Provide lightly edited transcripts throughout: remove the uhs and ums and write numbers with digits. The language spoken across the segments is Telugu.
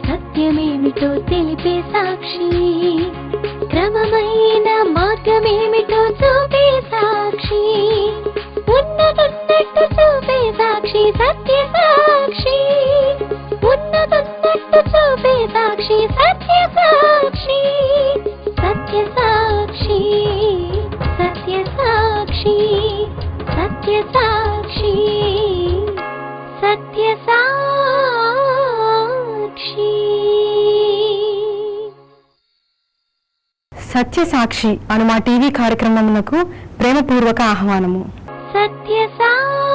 సత్యమేమిటో తెలిపే సాక్షి, క్రమమైన మార్గమేమిటో చూపే సాక్షి, ఉన్నతున్నట్టు చూపే సాక్షి, సత్య సాక్షి, ఉన్నతున్నట్టు చూపే సాక్షి, సత్య సాక్షి, సత్య సాక్షి, సత్య సాక్షి, సత్య సాక్షి, సత్య సాక్షి. సత్య సాక్షి అను మా టీవీ కార్యక్రమమునకు ప్రేమపూర్వక ఆహ్వానము. సత్య సాక్షి.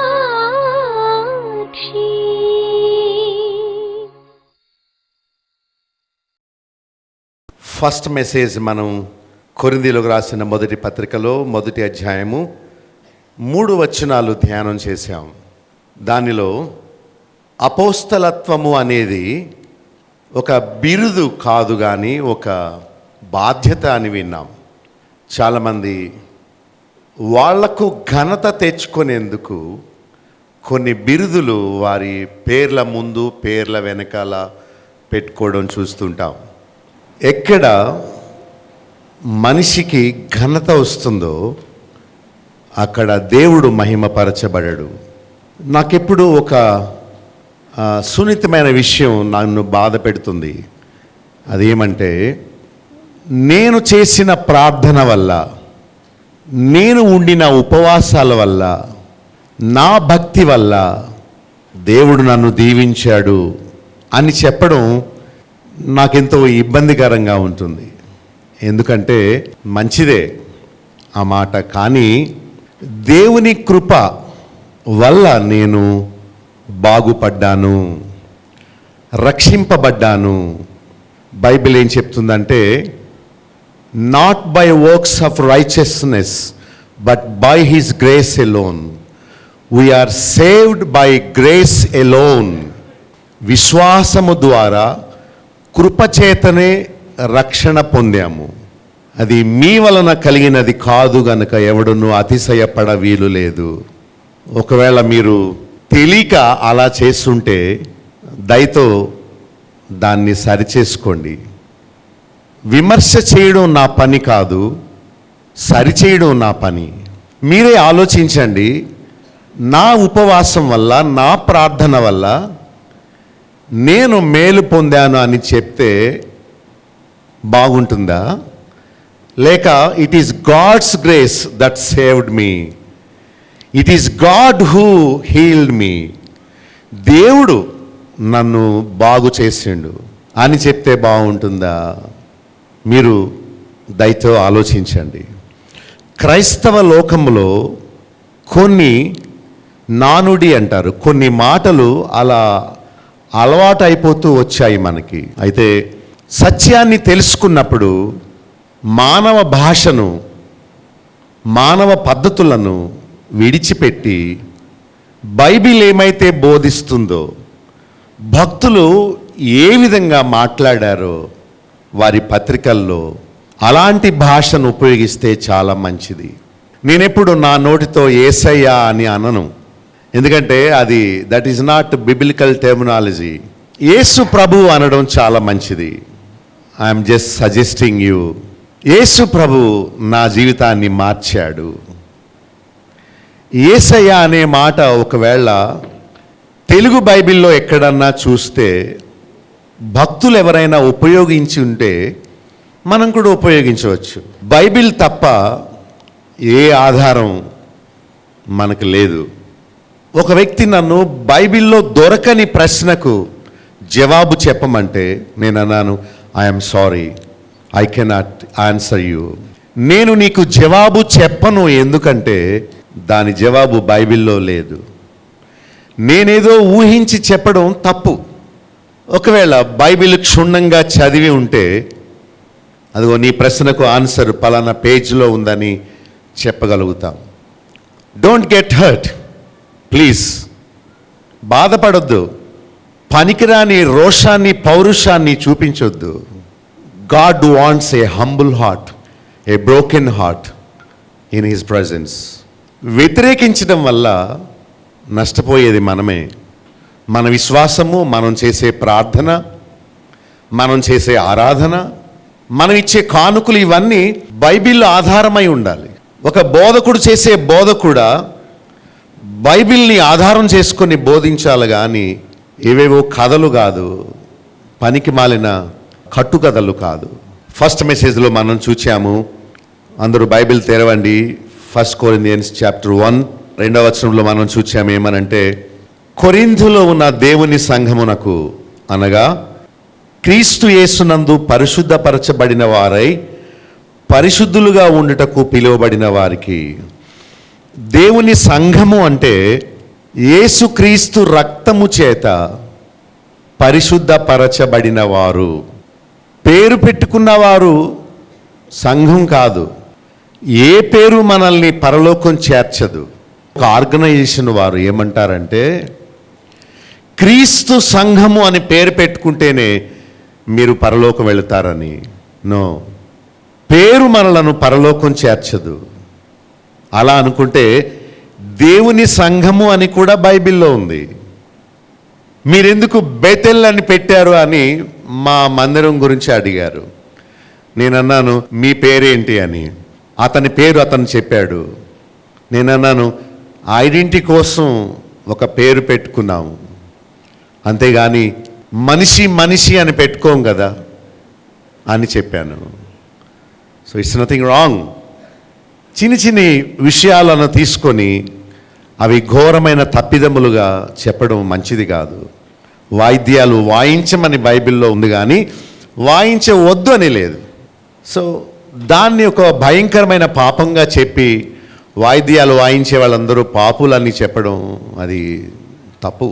ఫస్ట్ మెసేజ్ మనం కొరింథీయులకు రాసిన మొదటి పత్రికలో మొదటి అధ్యాయము 3 వచనాలు ధ్యానం చేశాం. దానిలో అపోస్తలత్వము అనేది ఒక బిరుదు కాదు కానీ ఒక బాధ్యత అని విన్నాం. చాలామంది వాళ్లకు ఘనత తెచ్చుకునేందుకు కొన్ని బిరుదులు వారి పేర్ల ముందు పేర్ల వెనకాల పెట్టుకోవడం చూస్తుంటాం. ఎక్కడ మనిషికి ఘనత వస్తుందో అక్కడ దేవుడు మహిమపరచబడడు. నాకెప్పుడు ఒక సున్నితమైన విషయం నన్ను బాధ పెడుతుంది. అదేమంటే, నేను చేసిన ప్రార్థన వల్ల, నేను ఉండిన ఉపవాసాల వల్ల, నా భక్తి వల్ల దేవుడు నన్ను దీవించాడు అని చెప్పడం నాకెంతో ఇబ్బందికరంగా ఉంటుంది. ఎందుకంటే మంచిదే ఆ మాట, కానీ దేవుని కృప వల్ల నేను బాగుపడ్డాను, రక్షింపబడ్డాను. బైబిల్ ఏం చెప్తుందంటే, not by works of righteousness but by his grace alone. We're saved by grace alone. విశ్వాసము ద్వారా కృపచేతనే రక్షణ పొందాము. అది మీ వలన కలిగినది కాదు గనుక ఎవడును అతిశయపడ వీలు లేదు. ఒకవేళ మీరు తెలియక అలా చేస్తుంటే దయతో దాన్ని సరిచేసుకోండి. విమర్శ చేయడం నా పని కాదు, సరిచేయడం నా పని. మీరే ఆలోచించండి, నా ఉపవాసం వల్ల, నా ప్రార్థన వల్ల నేను మేలు పొందాను అని చెప్తే బాగుంటుందా? లేక it is God's grace that saved me, it is God who healed me, దేవుడు నన్ను బాగు చేసిండు అని చెప్తే బాగుంటుందా? మీరు దయతో ఆలోచించండి. క్రైస్తవ లోకంలో కొన్ని నానుడి అంటారు, కొన్ని మాటలు అలా అలవాటు అయిపోతూ వచ్చాయి మనకి. అయితే సత్యాన్ని తెలుసుకున్నప్పుడు మానవ భాషను, మానవ పద్ధతులను విడిచిపెట్టి బైబిల్ ఏమైతే బోధిస్తుందో, భక్తులు ఏ విధంగా మాట్లాడారో వారి పత్రికల్లో, అలాంటి భాషను ఉపయోగిస్తే చాలా మంచిది. నేనెప్పుడు నా నోటితో యేసయ్యా అని అనను, ఎందుకంటే అది that is not biblical terminology. యేసు ప్రభు అనడం చాలా మంచిది. I'm just suggesting you. యేసు ప్రభు నా జీవితాన్ని మార్చాడు. యేసయ్య అనే మాట ఒకవేళ తెలుగు బైబిల్లో ఎక్కడన్నా చూస్తే, భక్తులు ఎవరైనా ఉపయోగించి ఉంటే మనం కూడా ఉపయోగించవచ్చు. బైబిల్ తప్ప ఏ ఆధారం మనకు లేదు. ఒక వ్యక్తి నన్ను బైబిల్లో దొరకని ప్రశ్నకు జవాబు చెప్పమంటే నేను అన్నాను, I'm sorry, I cannot answer you. నేను నీకు జవాబు చెప్పను, ఎందుకంటే దాని జవాబు బైబిల్లో లేదు. నేనేదో ఊహించి చెప్పడం తప్పు. ఒకవేళ బైబిల్ క్షుణ్ణంగా చదివి ఉంటే, అదిగో నీ ప్రశ్నకు ఆన్సర్ పలానా పేజ్లో ఉందని చెప్పగలుగుతాం. Don't get hurt please. బాధపడొద్దు. పనికిరాని రోషాన్ని, పౌరుషాన్ని చూపించొద్దు. God wants a humble heart, a broken heart in his presence. వ్యతిరేకించడం వల్ల నష్టపోయేది మనమే. మన విశ్వాసము, మనం చేసే ప్రార్థన మనం చేసే ఆరాధన, మనం ఇచ్చే కానుకలు, ఇవన్నీ బైబిల్ ఆధారమై ఉండాలి. ఒక బోధకుడు చేసే బోధ కూడా బైబిల్ని ఆధారం చేసుకొని బోధించాలి, కానీ ఏవేవో కథలు కాదు, పనికి మాలిన కట్టుకథలు కాదు. ఫస్ట్ మెసేజ్లో మనం చూచాము, అందరూ బైబిల్ తెరవండి, 1 Corinthians chapter 1 2వ వచనంలో మనం చూచాము ఏమనంటే, కొరింథులో ఉన్న దేవుని సంఘమునకు, అనగా క్రీస్తు యేసునందు పరిశుద్ధపరచబడిన వారై పరిశుద్ధులుగా ఉండుటకు పిలువబడిన వారికి. దేవుని సంఘము అంటే యేసుక్రీస్తు రక్తము చేత పరిశుద్ధపరచబడిన వారు. పేరు పెట్టుకున్నవారు సంఘం కాదు. ఏ పేరు మనల్ని పరలోకం చేర్చదు. ఒక ఆర్గనైజేషన్ వారు ఏమంటారంటే, క్రీస్తు సంఘము అని పేరు పెట్టుకుంటేనే మీరు పరలోకం వెళుతారని. నో, పేరు మనలను పరలోకం చేర్చదు. అలా అనుకుంటే దేవుని సంఘము అని కూడా బైబిల్లో ఉంది. మీరెందుకు బెతెల్ అని పెట్టారు అని మా మందిరం గురించి అడిగారు. నేనన్నాను, మీ పేరేంటి అని. అతని పేరు అతను చెప్పాడు. నేనన్నాను, ఐడెంటిటీ కోసం ఒక పేరు పెట్టుకున్నాము, అంతేగాని మనిషి మనిషి అని పెట్టుకోం కదా అని చెప్పాను. So it's nothing wrong. చిన్ని చిన్ని విషయాలను తీసుకొని అవి ఘోరమైన తప్పిదములుగా చెప్పడం మంచిది కాదు. వాయిద్యాలు వాయించమని బైబిల్లో ఉంది, కానీ వాయించవద్దు అని లేదు. సో దాన్ని ఒక భయంకరమైన పాపంగా చెప్పి వాయిద్యాలు వాయించే వాళ్ళందరూ పాపులని చెప్పడం అది తప్పు.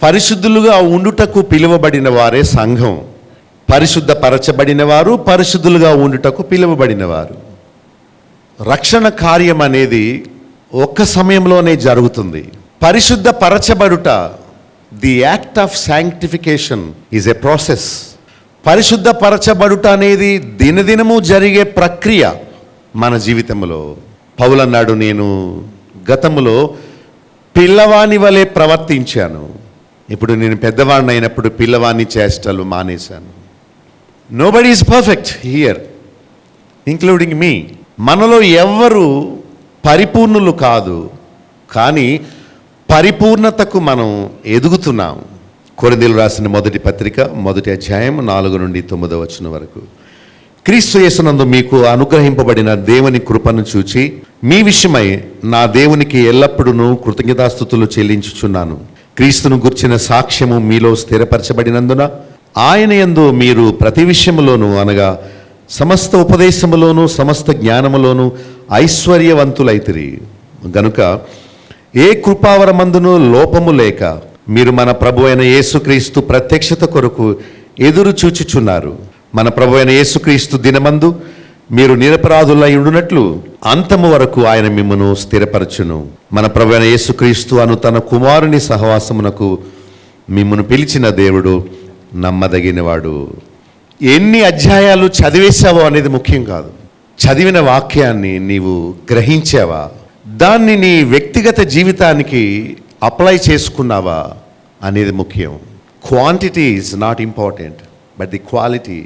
పరిశుద్ధులుగా ఉండుటకు పిలువబడిన వారే సంఘం. పరిశుద్ధపరచబడిన వారు, పరిశుద్ధులుగా ఉండుటకు పిలువబడిన వారు. రక్షణ కార్యం అనేది ఒక్క సమయంలోనే జరుగుతుంది. పరిశుద్ధపరచబడుట, the act of sanctification is a process. పరిశుద్ధపరచబడుట అనేది దినదినము జరిగే ప్రక్రియ మన జీవితంలో. పౌలన్నాడు, నేను గతములో పిల్లవాని వలె ప్రవర్తించాను, ఇప్పుడు నేను పెద్దవాడిని అయినప్పుడు పిల్లవాని చేష్టలు మానేశాను. Nobody is perfect here, including me. మనలో ఎవ్వరూ పరిపూర్ణులు కాదు, కానీ పరిపూర్ణతకు మనం ఎదుగుతున్నాం. కొరింథీయులకు రాసిన మొదటి పత్రిక 1వ అధ్యాయం 4 నుండి 9వ వచనం వరకు. క్రీస్తు యేసునందు మీకు అనుగ్రహింపబడిన దేవుని కృపను చూచి మీ విషయమై నా దేవునికి ఎల్లప్పుడూ కృతజ్ఞతాస్తుతులు చెల్లించుచున్నాను. క్రీస్తును గుర్చిన సాక్ష్యము మీలో స్థిరపరచబడినందున ఆయన యందు మీరు ప్రతి విషయములోనూ, అనగా సమస్త ఉపదేశములోను సమస్త జ్ఞానములోను ఐశ్వర్యవంతులైతిరి. గనుక ఏ కృపావరమందును లోపము లేక మీరు మన ప్రభు అయిన యేసుక్రీస్తు ప్రత్యక్షత కొరకు ఎదురు చూచుచున్నారు. మన ప్రభు అయిన యేసుక్రీస్తు దినమందు మీరు నిరపరాధులై ఉండునట్లు అంతము వరకు ఆయన మిమ్మును స్థిరపరచును. మన ప్రభు అయిన యేసుక్రీస్తు అను తన కుమారుని సహవాసమునకు మిమ్మును పిలిచిన దేవుడు నమ్మదగినవాడు. ఎన్ని అధ్యాయాలు చదివేశావో అనేది ముఖ్యం కాదు. చదివిన వాక్యాన్ని నీవు గ్రహించావా? దాన్ని నీ వ్యక్తిగత జీవితానికి అప్లై చేసుకున్నావా అనేది ముఖ్యం. Quantity is not important, but the quality.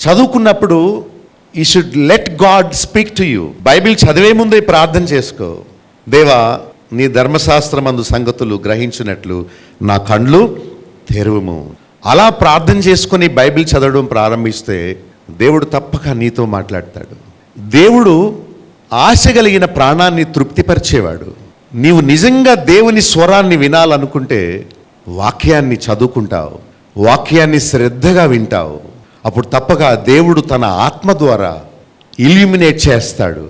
చదువుకున్నప్పుడు you should let God speak to you. Bible చదివే ముందే ప్రార్థన చేసుకో, దేవా నీ ధర్మశాస్త్రమందు సంగతులు గ్రహించినట్లు నా కండ్లు తెరువుము. అలా ప్రార్థన చేసుకొని బైబిల్ చదవడం ప్రారంభిస్తే దేవుడు తప్పక నీతో మాట్లాడతాడు. దేవుడు ఆశ కలిగిన ప్రాణాన్ని తృప్తిపరిచేవాడు. నీవు నిజంగా దేవుని స్వరాన్ని వినాలనుకుంటే వాక్యాన్ని చదువుకుంటావు, వాక్యాన్ని శ్రద్ధగా వింటావు. అప్పుడు తప్పక దేవుడు తన ఆత్మ ద్వారా ఇల్యూమినేట్ చేస్తాడు,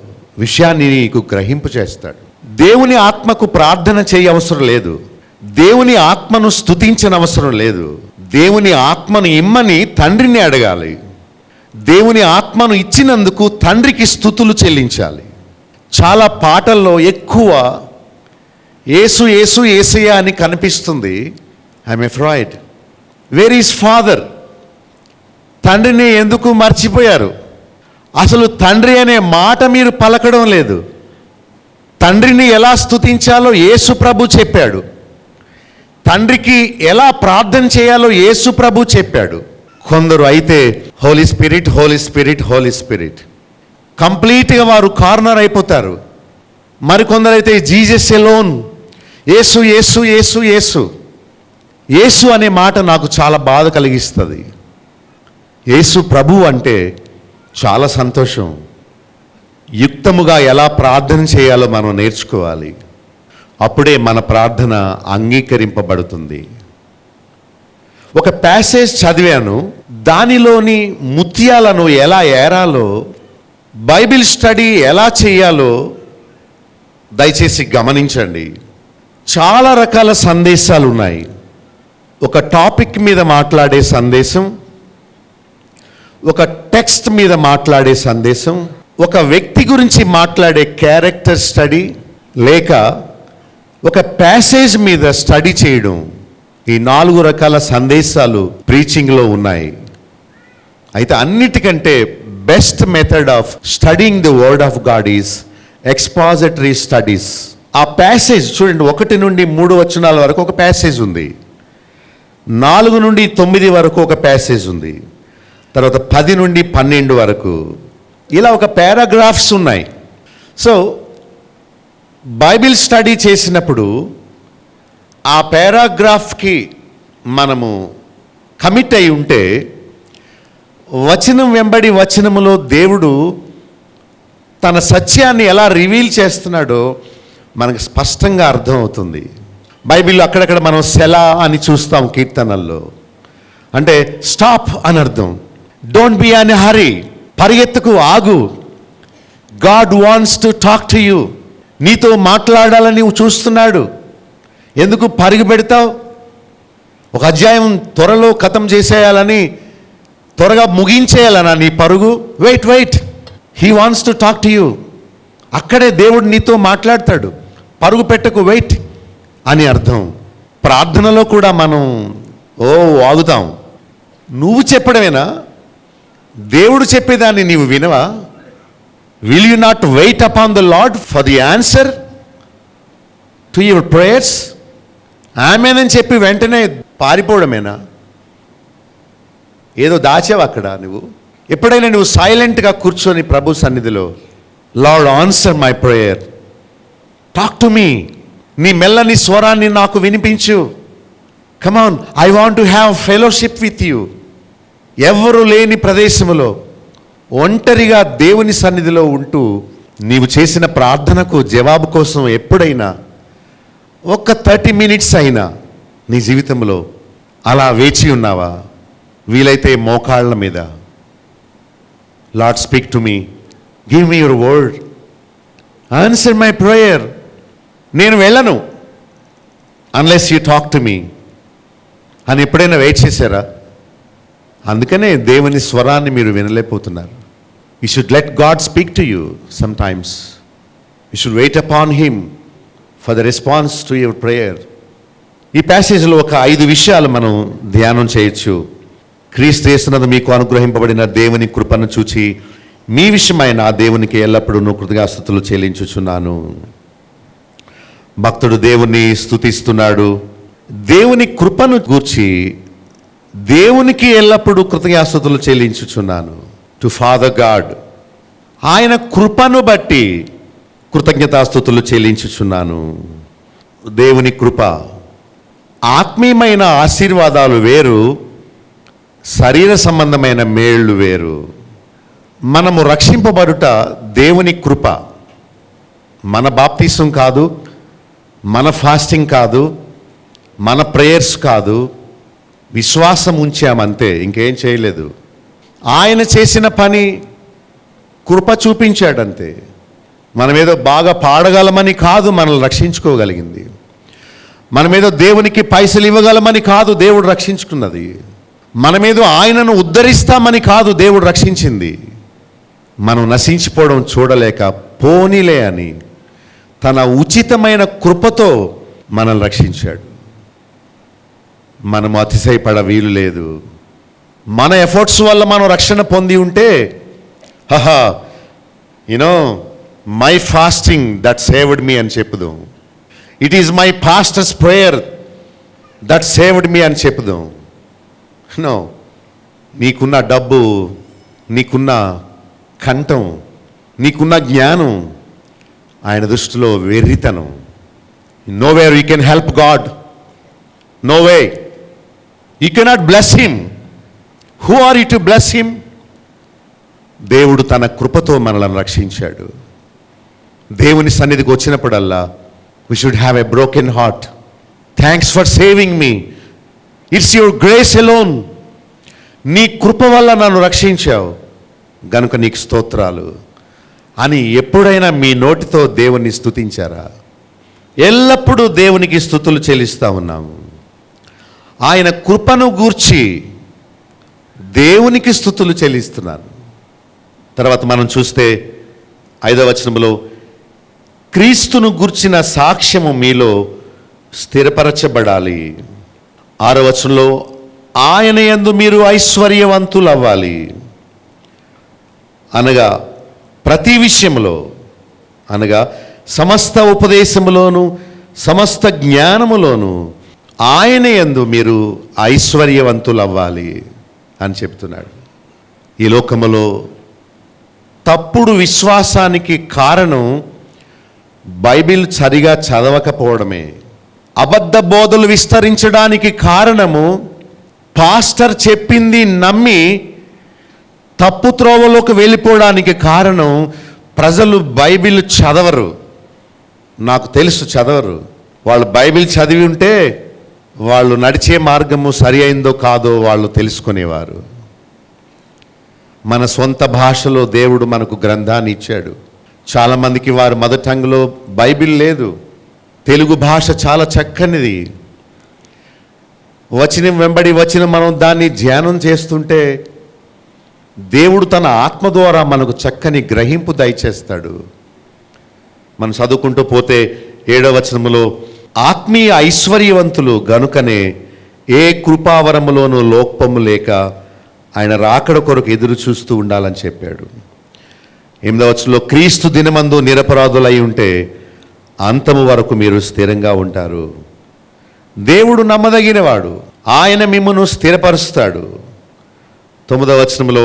విషయాన్ని నీకు గ్రహింపు చేస్తాడు. దేవుని ఆత్మకు ప్రార్థన చేయ అవసరం లేదు, దేవుని ఆత్మను స్తుతించిన అవసరం లేదు. దేవుని ఆత్మను ఇమ్మని తండ్రిని అడగాలి. దేవుని ఆత్మను ఇచ్చినందుకు తండ్రికి స్తుతులు చెల్లించాలి. చాలా పాటల్లో ఎక్కువ యేసు యేసు యేసయ్య అని కనిపిస్తుంది. I'm afraid. Where is father? తండ్రిని ఎందుకు మర్చిపోయారు? అసలు తండ్రి అనే మాట మీరు పలకడం లేదు. తండ్రిని ఎలా స్తుతించాలో యేసు ప్రభు చెప్పాడు. తండ్రికి ఎలా ప్రార్థన చేయాలో యేసు ప్రభు చెప్పాడు. కొందరు అయితే Holy Spirit, Holy Spirit, Holy Spirit, కంప్లీట్గా వారు కార్నర్ అయిపోతారు. మరికొందరు అయితే జీసస్ ఎలోన్, యేసు యేసు యేసు యేసు. యేసు అనే మాట నాకు చాలా బాధ కలిగిస్తుంది. యేసు ప్రభు అంటే చాలా సంతోషం. యుక్తముగా ఎలా ప్రార్థన చేయాలో మనం నేర్చుకోవాలి. అప్పుడే మన ప్రార్థన అంగీకరింపబడుతుంది. ఒక ప్యాసేజ్ చదివాను, దానిలోని ముత్యాలను ఎలా ఏరాలో, బైబిల్ స్టడీ ఎలా చేయాలో దయచేసి గమనించండి. చాలా రకాల సందేశాలు ఉన్నాయి. ఒక టాపిక్ మీద మాట్లాడే సందేశం, ఒక టెక్స్ట్ మీద మాట్లాడే సందేశం, ఒక వ్యక్తి గురించి మాట్లాడే క్యారెక్టర్ స్టడీ, లేక ఒక ప్యాసేజ్ మీద స్టడీ చేయడం. ఈ 4 రకాల సందేశాలు ప్రీచింగ్లో ఉన్నాయి. అయితే అన్నిటికంటే best method of studying the word of God is expository studies. ఆ ప్యాసేజ్ చూడండి, 1 నుండి 3 వచనాల వరకు ఒక ప్యాసేజ్ ఉంది, 4 నుండి 9 వరకు ఒక ప్యాసేజ్ ఉంది, తర్వాత 10 నుండి 12 వరకు ఇలా ఒక పారాగ్రాఫ్స్ ఉన్నాయి. సో బైబిల్ స్టడీ చేసినప్పుడు ఆ పారాగ్రాఫ్కి మనము కమిట్ అయి ఉంటే వచనం వెంబడి వచనములో దేవుడు తన సత్యాన్ని ఎలా రివీల్ చేస్తున్నాడో మనకు స్పష్టంగా అర్థమవుతుంది. బైబిల్లో అక్కడక్కడ మనం సెలా అని చూస్తాం కీర్తనల్లో, అంటే స్టాప్ అని అర్థం. డోంట్ బి అన్ హరీ, పరిగెత్తుకు, ఆగు. God wants to talk to you, నీతో మాట్లాడాలని నువ్వు చూస్తున్నాడు. ఎందుకు పరుగు పెడతావు? ఒక అధ్యాయం త్వరలో ఖతం చేసేయాలని, త్వరగా ముగించేయాలనా నీ పరుగు? Wait wait, he wants to talk to you. అక్కడే దేవుడు నీతో మాట్లాడతాడు. పరుగు పెట్టకు, వెయిట్ అని అర్థం. ప్రార్థనలో కూడా మనం ఆగుతాం. నువ్వు చెప్పడమేనా? దేవుడు చెప్పేదాన్ని నీవు వినవా? Will you not wait upon the Lord for the answer to your prayers? ఆమేనని చెప్పి వెంటనే పారిపోవడమేనా? ఏదో దాచావు అక్కడ నువ్వు. ఎప్పుడైనా నువ్వు సైలెంట్గా కూర్చొని ప్రభు సన్నిధిలో, Lord answer my prayer, talk to me, నీ మెల్లని స్వరాన్ని నాకు వినిపించు, come on, I want to have fellowship with you. ఎవరు లేని ప్రదేశములో ఒంటరిగా దేవుని సన్నిధిలో ఉంటూ నీవు చేసిన ప్రార్థనకు జవాబు కోసం ఎప్పుడైనా ఒక్క 30 మినిట్స్ అయినా నీ జీవితంలో అలా వేచి ఉన్నావా? వీలైతే మోకాళ్ళ మీద, Lord speak to me, give me your word, answer my prayer. నేను వెళ్ళను unless you talk to me అని ఎప్పుడైనా వెయిట్ చేశారా? అందుకనే దేవుని స్వరాన్ని మీరు వినలేకపోతున్నారు. You should let God speak to you sometimes. You should wait upon him for the response to your prayer. ఈ ప్యాసేజ్లో ఒక 5 విషయాలు మనం ధ్యానం చేయొచ్చు. క్రీస్తు యేసునందు మీకు అనుగ్రహింపబడిన దేవుని కృపను చూచి మీ విషయమైన ఆ దేవునికి ఎల్లప్పుడూ కృతజ్ఞతాస్తుతులు చెల్లించుచున్నాను. భక్తుడు దేవుని స్తుతిస్తున్నాడు. దేవుని కృపను గూర్చి దేవునికి ఎల్లప్పుడూ కృతజ్ఞతాస్తుతులు చెల్లించుచున్నాను. టు ఫాదర్ గాడ్, ఆయన కృపను బట్టి కృతజ్ఞతాస్తుతులు చెల్లించుచున్నాను. దేవుని కృప, ఆత్మీయమైన ఆశీర్వాదాలు వేరు, శరీర సంబంధమైన మేళ్ళు వేరు. మనము రక్షింపబడుట దేవుని కృప. మన బాప్తిసం కాదు, మన ఫాస్టింగ్ కాదు, మన ప్రేయర్స్ కాదు. విశ్వాసం ఉంచామంతే, ఇంకేం చేయలేదు. ఆయన చేసిన పని కృప చూపించాడంతే. మనమేదో బాగా పాడగలమని కాదు మనల్ని రక్షించుకోగలిగింది. మనమేదో దేవునికి పైసలు ఇవ్వగలమని కాదు దేవుడు రక్షించుకున్నది. మనమేదో ఆయనను ఉద్ధరిస్తామని కాదు దేవుడు రక్షించింది. మనం నశించిపోవడం చూడలేక పోనీలే అని తన ఉచితమైన కృపతో మనల్ని రక్షించాడు. మనము అతిశయపడ వీలు లేదు. మన ఎఫర్ట్స్ వల్ల మనం రక్షణ పొంది ఉంటే, my fasting that saved me అని చెప్పుదాం. It is my pastor's prayer that saved me అని చెప్పుదాం. నో, నీకున్న డబ్బు, నీకున్న కంఠం, నీకున్న జ్ఞానం ఆయన దృష్టిలో వెర్రితనం. Nowhere you can help God, no way. You cannot bless him. Who are you to bless him? దేవుడు తన కృపతో మనలను రక్షించాడు. దేవుని సన్నిధికి వచ్చినప్పుడల్లా we should have a broken heart. Thanks for saving me. It's your grace alone. నీ కృప వల్ల నన్ను రక్షించావు గనుక నీకు స్తోత్రాలు అని ఎప్పుడైనా మీ నోటితో దేవుని స్తుతించారా? ఎల్లప్పుడూ దేవునికి స్తుతులు చెల్లిస్తూ ఉన్నాము. ఆయన కృపను గూర్చి దేవునికి స్తుతులు చెల్లిస్తున్నాను. తర్వాత మనం చూస్తే 5వ వచనంలో క్రీస్తును గూర్చిన సాక్ష్యము మీలో స్థిరపరచబడాలి. 6వ వచనంలో ఆయన యందు మీరు ఐశ్వర్యవంతులు అవ్వాలి. అనగా ప్రతి విషయంలో, అనగా సమస్త ఉపదేశములోను సమస్త జ్ఞానములోను ఆయన యందు మీరు ఐశ్వర్యవంతులు అవ్వాలి అని చెప్తున్నాడు. ఈ లోకములో తప్పుడు విశ్వాసానికి కారణం బైబిల్ సరిగా చదవకపోవడమే. అబద్ధ బోధలు విస్తరించడానికి కారణము పాస్టర్ చెప్పింది నమ్మి తప్పు త్రోవలోకి వెళ్ళిపోవడానికి కారణం ప్రజలు బైబిల్ చదవరు. నాకు తెలుసు చదవరు. వాళ్ళు బైబిల్ చదివి ఉంటే వాళ్ళు నడిచే మార్గము సరి అయిందో కాదో వాళ్ళు తెలుసుకునేవారు. మన సొంత భాషలో దేవుడు మనకు గ్రంథాన్ని ఇచ్చాడు. చాలామందికి వారి మదర్ టంగ్లో బైబిల్ లేదు. తెలుగు భాష చాలా చక్కనిది. వచనం వెంబడి వచనం మనం దాన్ని ధ్యానం చేస్తుంటే దేవుడు తన ఆత్మ ద్వారా మనకు చక్కని గ్రహింపు దయచేస్తాడు. మనం చదువుకుంటూ పోతే 7వ వచనములో ఆత్మీయ ఐశ్వర్యవంతులు గనుకనే ఏ కృపావరములోనూ లోపము లేక ఆయన రాకడ కొరకు ఎదురు చూస్తూ ఉండాలని చెప్పాడు. 8వ వచనంలో క్రీస్తు దినమందు నిరపరాధులై ఉంటే అంతము వరకు మీరు స్థిరంగా ఉంటారు. దేవుడు నమ్మదగినవాడు, ఆయన మిమ్మను స్థిరపరుస్తాడు. 9వ వచనంలో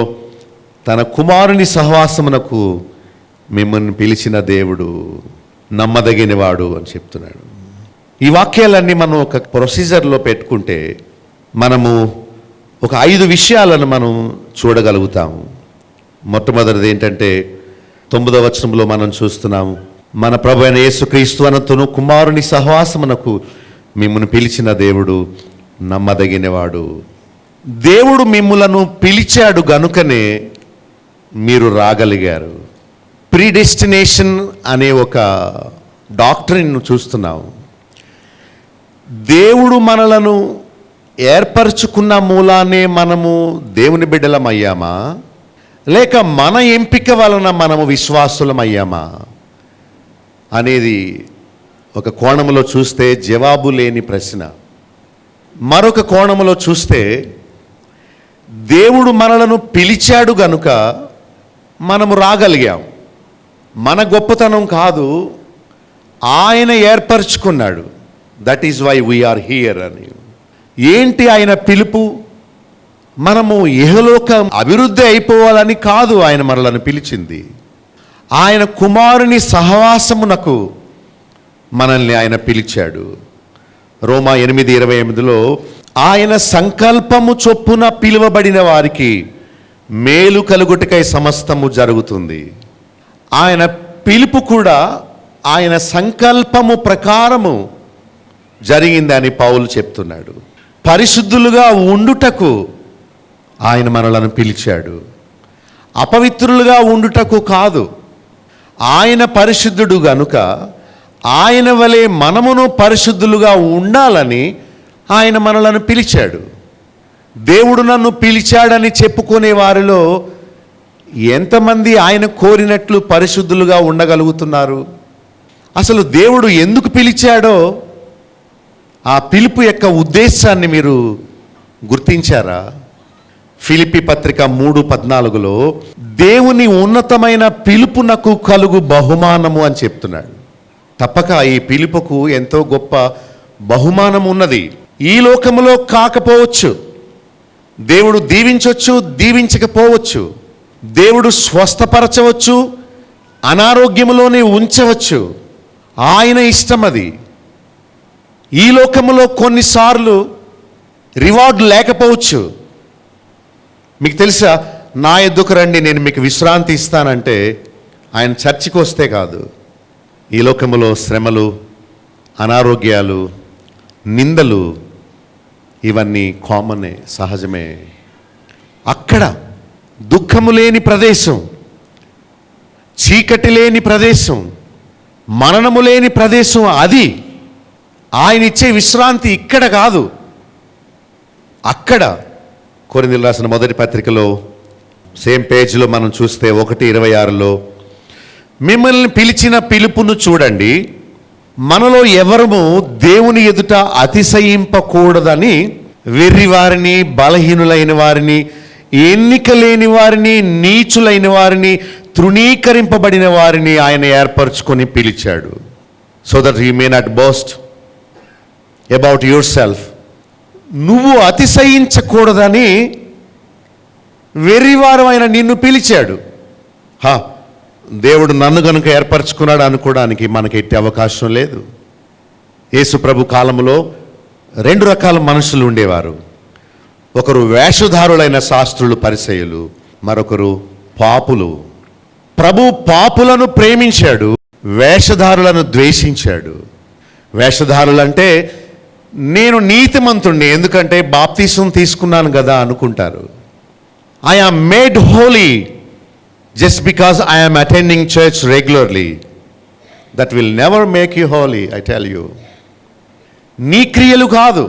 తన కుమారుని సహవాసమునకు మిమ్మల్ని పిలిచిన దేవుడు నమ్మదగినవాడు అని చెప్తున్నాడు. ఈ వాక్యాలన్నీ మనం ఒక ప్రొసీజర్లో పెట్టుకుంటే మనము ఒక 5 విషయాలను మనం చూడగలుగుతాము. మొట్టమొదటిది ఏంటంటే 9వ వచనంలో మనం చూస్తున్నాము, మన ప్రభు అయిన యేసుక్రీస్తు అనంతను కుమారుని సహవాసమునకు మిమ్మల్ని పిలిచిన దేవుడు నమ్మదగినవాడు. దేవుడు మిమ్ములను పిలిచాడు గనుకనే మీరు రాగలిగారు. ప్రీడెస్టినేషన్ అనే ఒక డాక్ట్రిన్ చూస్తున్నాం. దేవుడు మనలను ఏర్పరచుకున్న మూలానే మనము దేవుని బిడ్డలమయ్యామా, లేక మన ఎంపిక వలన మనము విశ్వాసులమయ్యామా అనేది ఒక కోణంలో చూస్తే జవాబు లేని ప్రశ్న. మరొక కోణంలో చూస్తే దేవుడు మనలను పిలిచాడు గనుక మనము రాగలిగాం. మన గొప్పతనం కాదు, ఆయన ఏర్పరచుకున్నాడు. That is why we're here అని. ఏంటి ఆయన పిలుపు? మనము ఇహలోక అభివృద్ధి అయిపోవాలని కాదు ఆయన మనలను పిలిచింది. ఆయన కుమారుని సహవాసమునకు మనల్ని ఆయన పిలిచాడు. రోమా 8:28లో ఆయన సంకల్పము చొప్పున పిలువబడిన వారికి మేలు కలుగుటకై సమస్తము జరుగుతుంది. ఆయన పిలుపు కూడా ఆయన సంకల్పము ప్రకారము జరిగిందని పౌలు చెప్తున్నాడు. పరిశుద్ధులుగా ఉండుటకు ఆయన మనలను పిలిచాడు, అపవిత్రులుగా ఉండుటకు కాదు. ఆయన పరిశుద్ధుడు గనుక ఆయన వలె మనమును పరిశుద్ధులుగా ఉండాలని ఆయన మనలను పిలిచాడు. దేవుడు నన్ను పిలిచాడని చెప్పుకునే వారిలో ఎంతమంది ఆయన కోరినట్లు పరిశుద్ధులుగా ఉండగలుగుతున్నారు? అసలు దేవుడు ఎందుకు పిలిచాడో ఆ పిలుపు యొక్క ఉద్దేశాన్ని మీరు గుర్తించారా? ఫిలిప్పీ పత్రిక 3:14లో దేవుని ఉన్నతమైన పిలుపునకు కలుగు బహుమానము అని చెప్తున్నాడు. తప్పక ఈ పిలుపుకు ఎంతో గొప్ప బహుమానం ఉన్నది. ఈ లోకములో కాకపోవచ్చు, దేవుడు దీవించవచ్చు, దీవించకపోవచ్చు. దేవుడు స్వస్థపరచవచ్చు, అనారోగ్యములోనే ఉంచవచ్చు. ఆయన ఇష్టం అది. ఈ లోకములో కొన్నిసార్లు రివార్డ్ లేకపోవచ్చు. మీకు తెలుసా, నా ఎద్దుకు రండి నేను మీకు విశ్రాంతి ఇస్తానంటే ఆయన చర్చికి వస్తే కాదు. ఈ లోకములో శ్రమలు, అనారోగ్యాలు, నిందలు ఇవన్నీ కామనే, సహజమే. అక్కడ దుఃఖము లేని ప్రదేశం, చీకటి లేని ప్రదేశం, మరణము లేని ప్రదేశం అది. ఆయన ఇచ్చే విశ్రాంతి ఇక్కడ కాదు, అక్కడ. కొరింథీయులకు రాసిన మొదటి పత్రికలో సేమ్ పేజ్లో మనం చూస్తే 1:26లో, మిమ్మల్ని పిలిచిన పిలుపును చూడండి, మనలో ఎవరము దేవుని ఎదుట అతిశయింపకూడదని వెర్రివారిని, బలహీనులైన వారిని, ఎన్నిక లేని వారిని, నీచులైన వారిని, తృణీకరింపబడిన వారిని ఆయన ఏర్పరచుకొని పిలిచాడు. So that you may not boast about your self. నువ్వు అతిశయించకూడదని వెర్రివారు ఆయన నిన్ను పిలిచాడు. దేవుడు నన్ను గనుక ఏర్పరచుకున్నాడు అనుకోవడానికి మనకి ఎట్టి అవకాశం లేదు. యేసు ప్రభు కాలంలో 2 రకాల మనుషులు ఉండేవారు. ఒకరు వేషధారులైన శాస్త్రులు, పరిసయ్యులు, మరొకరు పాపులు. ప్రభు పాపులను ప్రేమించాడు, వేషధారులను ద్వేషించాడు. వేషధారులంటే నేను నీతిమంతుణ్ణి ఎందుకంటే బాప్తీసం తీసుకున్నాను కదా అనుకుంటారు. I am made holy just because I am attending church regularly. That will never make you holy, I tell you. నీ క్రియలు కాదు,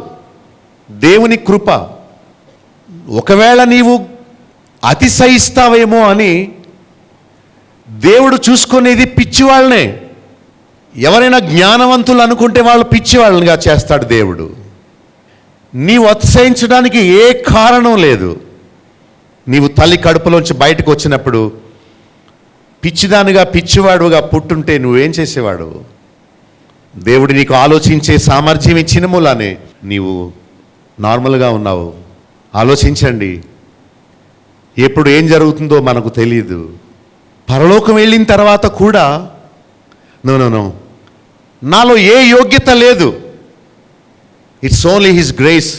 దేవుని కృప. ఒకవేళ నీవు అతిశయిస్తావేమో అని దేవుడు చూసుకునేది పిచ్చివాళ్ళనే. ఎవరైనా జ్ఞానవంతులు అనుకుంటే వాళ్ళు పిచ్చివాళ్ళనిగా చేస్తాడు దేవుడు. నీవు అతిశయించడానికి ఏ కారణం లేదు. నీవు తల్లి కడుపులోంచి బయటకు వచ్చినప్పుడు పిచ్చిదానిగా, పిచ్చివాడుగా పుట్టుంటే నువ్వేం చేసేవాడు? దేవుడు నీకు ఆలోచించే సామర్థ్యం ఇచ్చిన మూలానే నీవు నార్మల్గా ఉన్నావు. ఆలోచించండి. ఎప్పుడు ఏం జరుగుతుందో మనకు తెలియదు. పరలోకం వెళ్ళిన తర్వాత కూడా నో నాలో ఏ యోగ్యత లేదు. It's only his grace.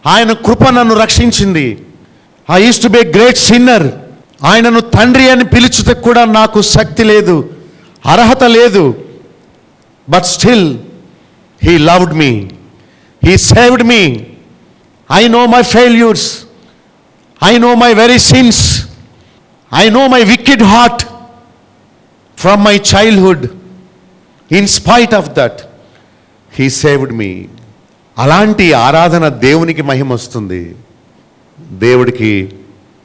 ఆయన కృప నన్ను రక్షించింది. I use to be a great sinner. ఆయనను తండ్రి అని పిలుచుటకు కూడా నాకు శక్తి లేదు, అర్హత లేదు. But still he loved me, he saved me. I know my failures, I know my very since, I know my wicked heart from my childhood. In spite of that he saved me. అలాంటి ఆరాధన దేవునికి మహిమ వస్తుంది. దేవుడికి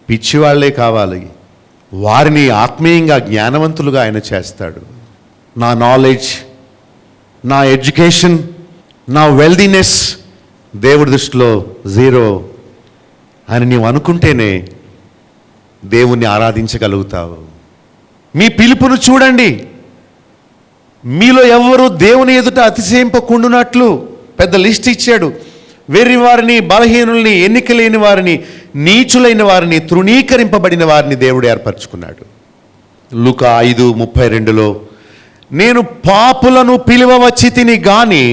పిచ్చివాళ్లే కావాలి. వారిని ఆత్మీయంగా, జ్ఞానవంతులుగా ఆయన చేస్తాడు. నా నాలెడ్జ్, నా ఎడ్యుకేషన్, నా వెల్దీనెస్ దేవుడి దృష్టిలో జీరో అని నీవు అనుకుంటేనే దేవుణ్ణి ఆరాధించగలుగుతావు. మీ పిలుపును చూడండి. మీలో ఎవరు దేవుని ఎదుట అతిశయింపకుండునట్లు పెద్ద లిస్ట్ ఇచ్చాడు. వెర్రి వారిని, బలహీనుల్ని, ఎన్నిక లేని వారిని, నీచులైన వారిని, తృణీకరింపబడిన వారిని దేవుడు ఏర్పరచుకున్నాడు. లూకా 5:32లో నేను పాపులను పిలువవచ్చి తిని గాని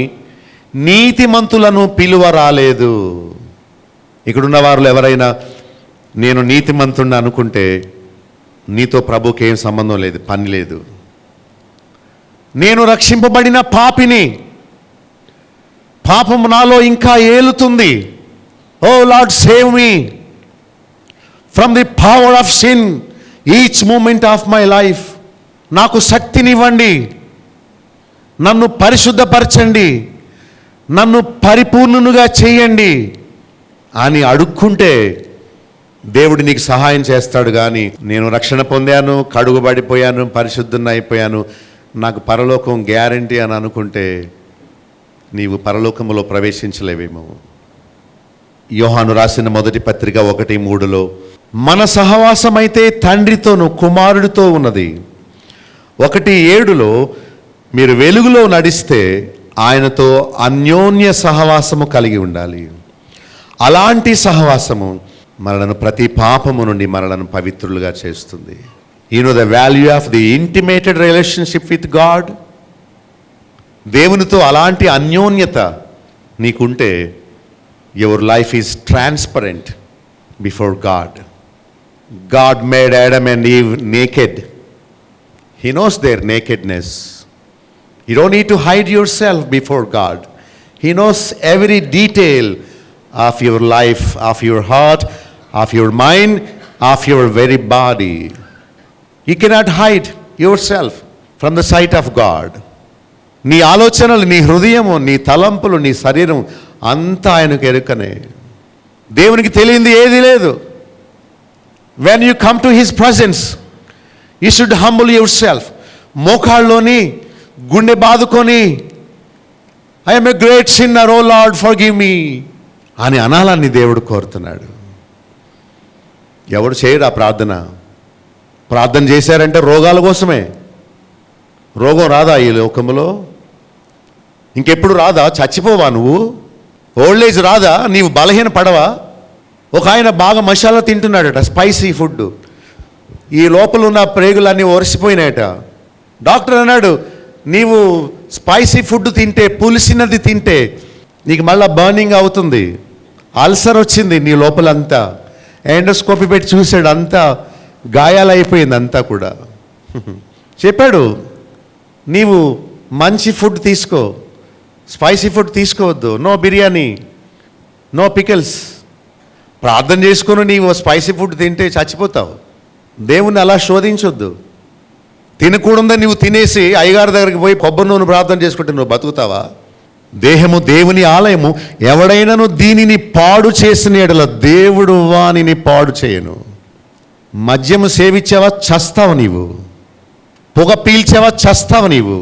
నీతిమంతులను పిలువ రాలేదు. ఇక్కడున్న వారు ఎవరైనా నేను నీతిమంతుణ్ణి అనుకుంటే నీతో ప్రభుకి ఏం సంబంధం లేదు, పని లేదు. నేను రక్షింపబడిన పాపిని, పాపము నాలో ఇంకా ఏలుతుంది. O Lord, save me from the power of sin each moment of my life. నాకు శక్తినివ్వండి, నన్ను పరిశుద్ధపరచండి, నన్ను పరిపూర్ణునిగా చేయండి అని అడుక్కుంటే దేవుడు నీకు సహాయం చేస్తాడు. కానీ నేను రక్షణ పొందాను, కడుగుబడిపోయాను, పరిశుద్ధుని అయిపోయాను, నాకు పరలోకం గ్యారంటీ అని అనుకుంటే నీవు పరలోకములో ప్రవేశించలేవేమో. యోహాను రాసిన మొదటి పత్రిక 1:3లో మన సహవాసమైతే తండ్రితోను కుమారుడితో ఉన్నది. 1:7లో మీరు వెలుగులో నడిస్తే ఆయనతో అన్యోన్య సహవాసము కలిగి ఉండాలి. అలాంటి సహవాసము మనలను ప్రతి పాపము నుండి మనలను పవిత్రులుగా చేస్తుంది. You know the value of the intimated relationship with God. దేవునితో అలాంటి అన్యోన్యత నీకుంటే your life is transparent before God. God made Adam and Eve naked. He knows their nakedness. You don't need to hide yourself before God. He knows every detail of your life, of your heart, of your mind, of your very body. You cannot hide yourself from the sight of God. నీ ఆలోచనలు, నీ హృదయము, నీ తలంపులు, నీ శరీరం అంతా ఆయనకు ఎరుకనే. దేవునికి తెలియంది ఏది లేదు. When you come to his presence, you should humble yourself. మోకాళ్ళలోని గుండె బాదుకొని, I am a great sinner, oh Lord, forgive me అని అనాలని దేవుడు కోరుతున్నాడు. ఎవడు చేయడు ఆ ప్రార్థన. ప్రార్థన చేశారంటే రోగాల కోసమే. రోగం రాదా ఈ లోకంలో? ఇంకెప్పుడు రాదా? చచ్చిపోవా నువ్వు? ఓల్డ్ ఏజ్ రాదా? నీవు బలహీన పడవా? ఒక ఆయన బాగా మసాలా తింటున్నాడట, స్పైసీ ఫుడ్. ఈ లోపల ఉన్న ప్రేగులన్నీ ఒరిసిపోయినాయట. డాక్టర్ అన్నాడు, నీవు స్పైసీ ఫుడ్ తింటే, పులిసినది తింటే నీకు మళ్ళీ బర్నింగ్ అవుతుంది, అల్సర్ వచ్చింది నీ లోపలంతా. ఎండోస్కోపీ పెట్టి చూశాడు, అంతా గాయాలైపోయింది అంతా కూడా. చెప్పాడు, నీవు మంచి ఫుడ్ తీసుకో, స్పైసీ ఫుడ్ తీసుకోవద్దు, నో బిర్యానీ, నో పికిల్స్. ప్రార్థన చేసుకుని నీవు స్పైసీ ఫుడ్ తింటే చచ్చిపోతావు. దేవుణ్ణి అలా శోధించొద్దు. తినకూడదని నువ్వు తినేసి అయ్యగారి దగ్గరికి పోయి కొబ్బరి నూనె ప్రార్థన చేసుకుంటే నువ్వు బతుకుతావా? దేహము దేవుని ఆలయము, ఎవడైనాను దీనిని పాడు చేసిన యెడల దేవుడు వానిని పాడు చేయను. మద్యము సేవించావా చస్తావు నీవు. పొగ పీల్చావా చస్తావు నీవు.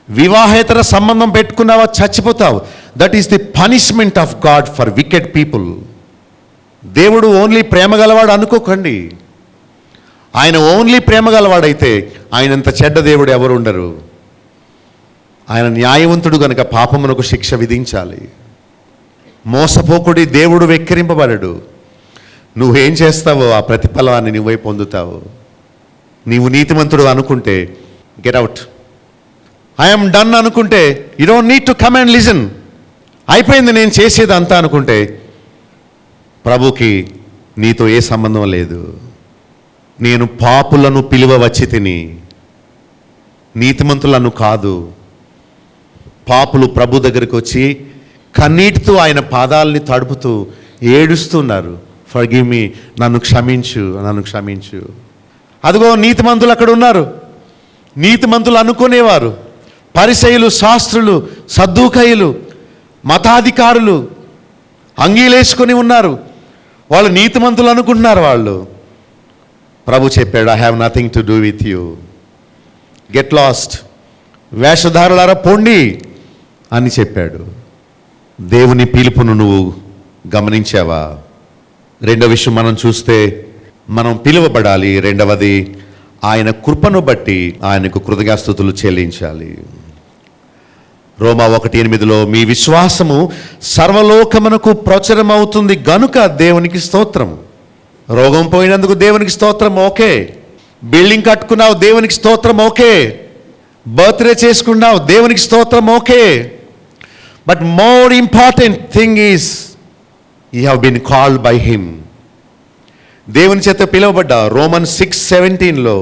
వివాహేతర సంబంధం పెట్టుకున్నావా చచ్చిపోతావు. That is the punishment of God for wicked people. దేవుడు ఓన్లీ ప్రేమ గలవాడు అనుకోకండి. ఆయన ఓన్లీ ప్రేమ గలవాడైతే ఆయనంత చెడ్డ దేవుడు ఎవరు ఉండరు. ఆయన న్యాయవంతుడు కనుక పాపమునకు శిక్ష విధించాలి. మోసపోకుడి దేవుడు వెక్కిరింపబడడు. నువ్వేం చేస్తావో ఆ ప్రతిఫలాన్ని నువ్వే పొందుతావు. నీవు నీతిమంతుడు అనుకుంటే గెట్ అవుట్. ఐఎమ్ డన్ అనుకుంటే you don't need to come and listen. అయిపోయింది నేను చేసేది అంతా అనుకుంటే ప్రభుకి నీతో ఏ సంబంధం లేదు. నేను పాపులను పిలువ వచ్చి తిని, నీతిమంతులను కాదు. పాపులు ప్రభు దగ్గరికి వచ్చి కన్నీటితో ఆయన పాదాలని తడుపుతూ ఏడుస్తున్నారు, ఫర్గివ్ మీ, నన్ను క్షమించు, నన్ను క్షమించు. అదిగో నీతిమంతులు అక్కడ ఉన్నారు. నీతిమంతులు అనుకునేవారు పరిసయ్యులు, శాస్త్రులు, సద్దూకయ్యులు, మతాధికారులు అంగీలేసుకొని ఉన్నారు. వాళ్ళు నీతిమంతులు అనుకుంటున్నారు. వాళ్ళు ప్రభు చెప్పాడు, I have nothing to do with you, get lost, వేషధారులారా పొండి అని చెప్పాడు. దేవుని పిలుపును నువ్వు గమనించావా? రెండవ విషయం మనం చూస్తే, మనం పిలువబడాలి. రెండవది, ఆయన కృపను బట్టి ఆయనకు కృతజ్ఞతాస్తుతులు చెల్లించాలి. రోమా 1:8 మీ విశ్వాసము సర్వలోకమునకు ప్రచురమవుతుంది గనుక దేవునికి స్తోత్రం. రోగం పోయినందుకు దేవునికి స్తోత్రం, ఓకే. బిల్డింగ్ కట్టుకున్నావు, దేవునికి స్తోత్రం, ఓకే. బర్త్డే చేసుకున్నావు, దేవునికి స్తోత్రం, okay. But more important thing is you have been called by him. దేవుని చేత పిలువబడ్డా. రోమన్ 6:17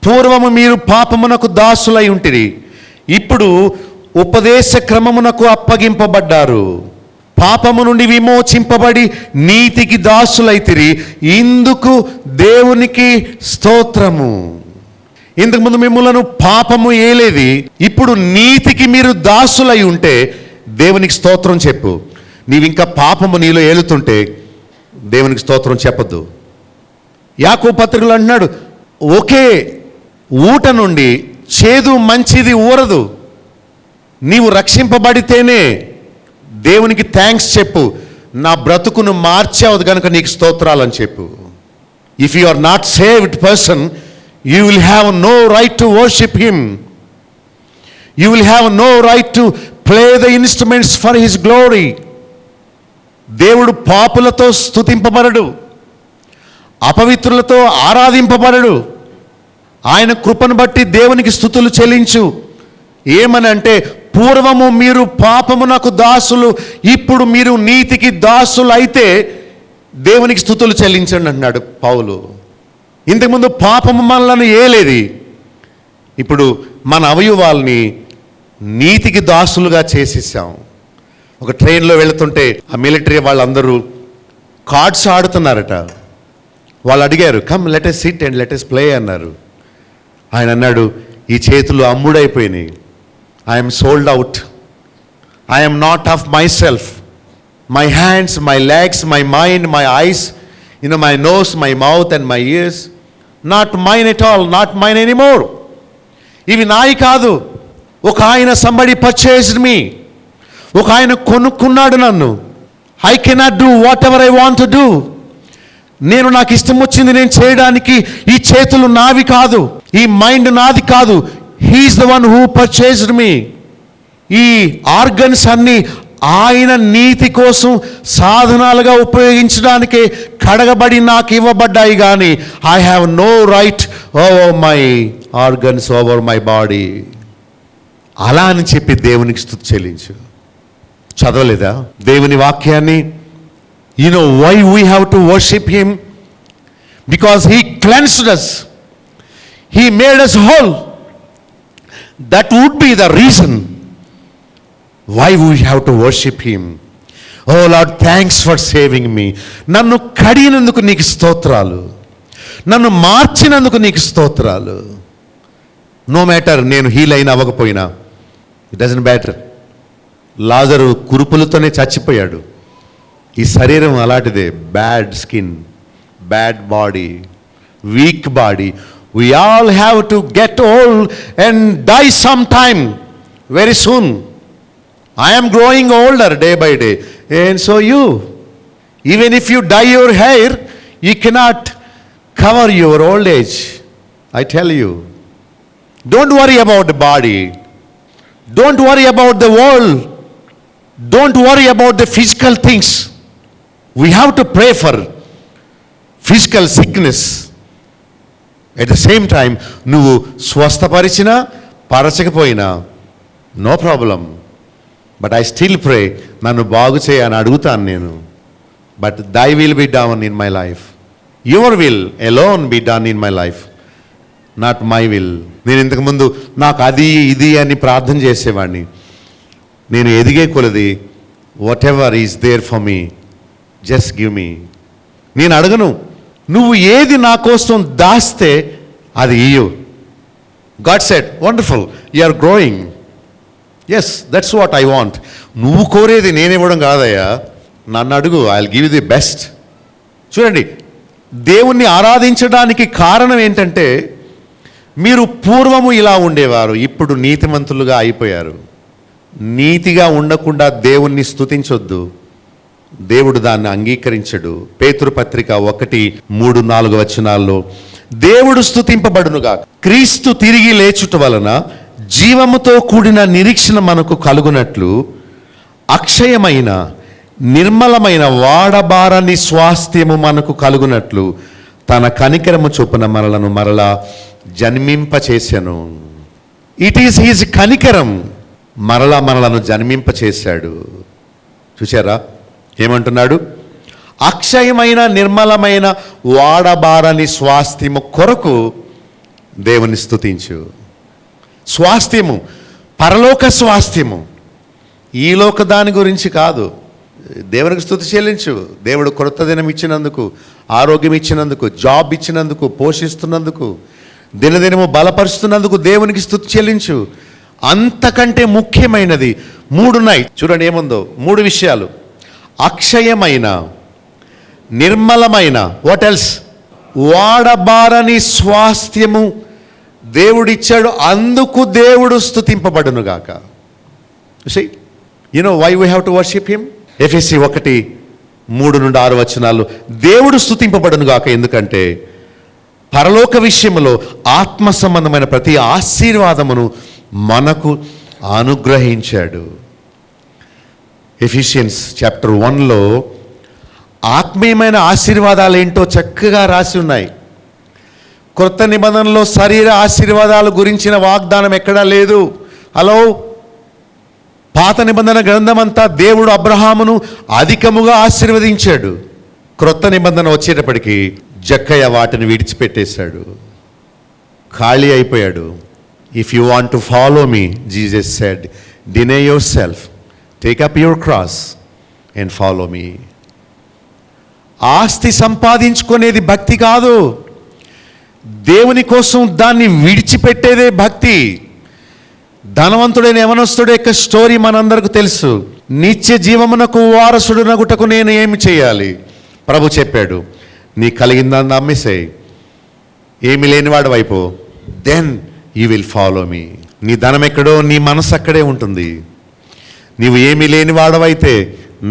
పూర్వము మీరు పాపమునకు దాసులై ఉంటిరి, ఇప్పుడు ఉపదేశ క్రమమునకు అప్పగింపబడ్డారు. పాపము నుండి విమోచింపబడి నీతికి దాసులైతిరి, ఇందుకు దేవునికి స్తోత్రము. ఇంతకుముందు మిమ్మలను పాపము ఏలేది, ఇప్పుడు నీతికి మీరు దాసులై ఉంటే దేవునికి స్తోత్రం చెప్పు. నీవింకా పాపము నీలో ఏలుతుంటే దేవునికి స్తోత్రం చెప్పద్దు. యాకోబు పత్రికలో అంటున్నాడు, ఒకే ఊట నుండి చేదు మంచిది ఊరదు. నీవు రక్షింపబడితేనే దేవునికి థ్యాంక్స్ చెప్పు. నా బ్రతుకును మార్చావు కనుక నీకు స్తోత్రాలని చెప్పు. If you are not saved person, you will have no right to worship him. You will have no right to play the instruments for his glory. దేవుడు పాపులతో స్తుతింపబడడు, అపవిత్రులతో ఆరాధింపబడడు. ఆయన కృపను బట్టి దేవునికి స్తుతులు చెల్లించు. ఏమనంటే, పూర్వము మీరు పాపమునకు దాసులు, ఇప్పుడు మీరు నీతికి దాసులు అయితే దేవునికి స్తుతులు చెల్లించండి అన్నాడు పౌలు. ఇంతకుముందు పాపము మనలను ఏలేది, ఇప్పుడు మన అవయవాల్ని నీతికి దాసులుగా చేసేసాం. ఒక ట్రైన్లో వెళుతుంటే ఆ మిలిటరీ వాళ్ళందరూ కార్డ్స్ ఆడుతున్నారట. వాళ్ళు అడిగారు, come let us sit and let us play అన్నారు. ఆయన అన్నాడు, ఈ చేతులు అమ్ముడైపోయినాయి. I'm sold out. I'm not of myself. My hands, my legs, my mind, my eyes, my nose, my mouth and my ears, not mine at all, not mine anymore. ఇవి నాయి కాదు. ఒక ఆయన సంబడి పర్చేస్డ్ మీ, ఒక ఆయన కొనుక్కున్నాడు నన్ను. I cannot do what ever I want to do. నేను నాకు ఇష్టం వచ్చింది నేను చేయడానికి ఈ చేతులు నావి కాదు, ఈ మైండ్ నాది కాదు. He is the one who purchased me. ఈ ఆర్గన్స్ అన్నీ ఆయన నీతి కోసం సాధనాలుగా ఉపయోగించడానికే కడగబడి నాకు ఇవ్వబడ్డాయి. కానీ I have no right over my organs, over my body. అలా అని చెప్పి దేవునికి స్తుతి చెల్లించు. చదవలేదా దేవుని వాక్యాన్ని? You know why we have to worship him? Because he cleansed us. He made us whole. That would be the reason why we have to worship him. Oh Lord, thanks for saving me. నన్ను కడిగినందుకు నీకు స్తోత్రాలు, నన్ను మార్చినందుకు నీకు స్తోత్రాలు. నో మ్యాటర్ నేను హీల్ అయినా అవ్వకపోయినా, ఇట్ డజంట్ మ్యాటర్. లాజరు కురుపులతోనే చచ్చిపోయాడు. ఈ శరీరం అలాంటిదే. Bad skin, bad body, week body. We all have to get old and die sometime, very soon. I am growing older day by day, and so you. Even if you dye your hair, you cannot cover your old age. I tell you. Don't worry about the body. Don't worry about the world. Don't worry about the physical things. We have to pray for physical sickness. At the same time, నువ్వు స్వస్థపరిచినా పరచకపోయినా no problem. But I still pray, నన్ను బాగు చేయని అడుగుతాను నేను. But thy will be done in my life. Your will alone be done in my life, not my will. నేను ఇంతకుముందు నాకు అది ఇది అని ప్రార్థన చేసేవాడిని. నేను ఎదిగే కొలది whatever is there for me, just give me. నేను అడగను, నువ్వు ఏది నా కోసం దాస్తే అది ఇయ్యు. God said, wonderful, you are growing. Yes, that's what I want. నువ్వు కోరేది నేను ఇవ్వడం కాదయ్యా, నన్ను అడుగు, I will give you the best. చూడండి, దేవుణ్ణి ఆరాధించడానికి కారణం ఏంటంటే, మీరు పూర్వము ఇలా ఉండేవారు, ఇప్పుడు నీతిమంతులుగా అయిపోయారు. నీతిగా ఉండకుండా దేవుణ్ణి స్తుతించొద్దు, దేవుడు దాన్ని అంగీకరించడు. పేతురు పత్రిక 1:3-4 దేవుడు స్తుతింపబడునుగా, క్రీస్తు తిరిగి లేచుట వలన జీవముతో కూడిన నిరీక్షణ మనకు కలుగునట్లు, అక్షయమైన నిర్మలమైన వాడబారని స్వాస్థ్యము మనకు కలుగునట్లు తన కనికరము చొప్పున మనలను మరలా జన్మింపచేసెను. ఇట్ ఈస్ హిజ్ కనికరం, మరలా మనలను జన్మింపచేశాడు. చూసారా ఏమంటున్నాడు? అక్షయమైన నిర్మలమైన వాడబారని స్వాస్థ్యము కొరకు దేవుని స్తుతించు. స్వాస్థ్యము పరలోక స్వాస్థ్యము, ఈ లోక దాని గురించి కాదు. దేవునికి స్తుతి చెల్లించు. దేవుడు కొత్త దినం ఇచ్చినందుకు, ఆరోగ్యం ఇచ్చినందుకు, జాబ్ ఇచ్చినందుకు, పోషిస్తున్నందుకు, దినదినము బలపరుస్తున్నందుకు దేవునికి స్తుతి చెల్లించు. అంతకంటే ముఖ్యమైనది 3 ఉన్నాయి. చూడండి ఏముందో, 3 విషయాలు. అక్షయమైన, నిర్మలమైన, వాట్ ఎల్స్, వాడబారని స్వాస్థ్యము దేవుడిచ్చాడు, అందుకు దేవుడు స్తుతింపబడునుగాక. See, you know why we have to worship him? ఎఫెసీ 1:3-6 దేవుడు స్తుతింపబడునుగాక. ఎందుకంటే పరలోక విషయంలో ఆత్మ సంబంధమైన ప్రతి ఆశీర్వాదమును మనకు అనుగ్రహించాడు. ఎఫిషియన్స్ చాప్టర్ 1 ఆత్మీయమైన ఆశీర్వాదాలు ఏంటో చక్కగా రాసి ఉన్నాయి. క్రొత్త నిబంధనలో శరీర ఆశీర్వాదాల గురించిన వాగ్దానం ఎక్కడా లేదు. హలో, పాత నిబంధన గ్రంథమంతా దేవుడు అబ్రహామును అధికముగా ఆశీర్వదించాడు. క్రొత్త నిబంధన వచ్చేటప్పటికి జక్కయ్య వాటిని విడిచిపెట్టేశాడు, ఖాళీ అయిపోయాడు. If you want to follow me, Jesus said, deny your self, take up your cross and follow me. ఆస్తి సంపాదించుకునేది భక్తి కాదు, దేవుని కోసం దాన్ని విడిచిపెట్టేదే భక్తి. ధనవంతుడైన యవనస్తుడు యొక్క స్టోరీ మనందరికీ తెలుసు. నిత్య జీవమునకు వారసుడునగుటకు నేను ఏమి చేయాలి? ప్రభు చెప్పాడు, నీ కలిగిందాన్ని అమ్మేసేయి, ఏమి లేనివాడు వైపు, then you will follow me. నీ ధనం ఎక్కడో నీ మనసు అక్కడే ఉంటుంది. నీవు ఏమీ లేని వాడవైతే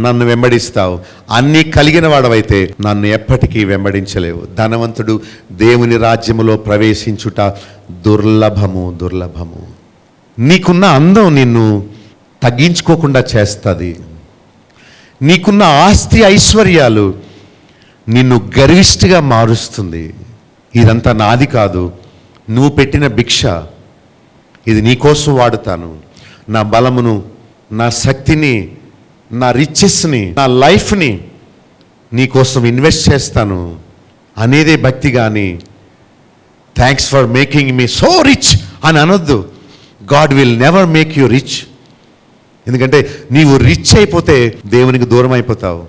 నన్ను వెంబడిస్తావు, అన్నీ కలిగిన వాడవైతే నన్ను ఎప్పటికీ వెంబడించలేవు. ధనవంతుడు దేవుని రాజ్యములో ప్రవేశించుట దుర్లభము, దుర్లభము. నీకున్న అందం నిన్ను తగ్గించుకోకుండా చేస్తుంది. నీకున్న ఆస్తి ఐశ్వర్యాలు నిన్ను గర్విష్ఠిగా మారుస్తుంది. ఇదంతా నాది కాదు, నువ్వు పెట్టిన భిక్ష, ఇది నీకోసం వాడుతాను. నా బలమును, నా శక్తిని, నా రిచెస్ని, నా లైఫ్ని నీకోసం ఇన్వెస్ట్ చేస్తాను అనేదే భక్తి. కానీ thanks for making me so rich అని అనొద్దు. God will never make you rich. ఎందుకంటే నీవు రిచ్ అయిపోతే దేవునికి దూరం అయిపోతావు.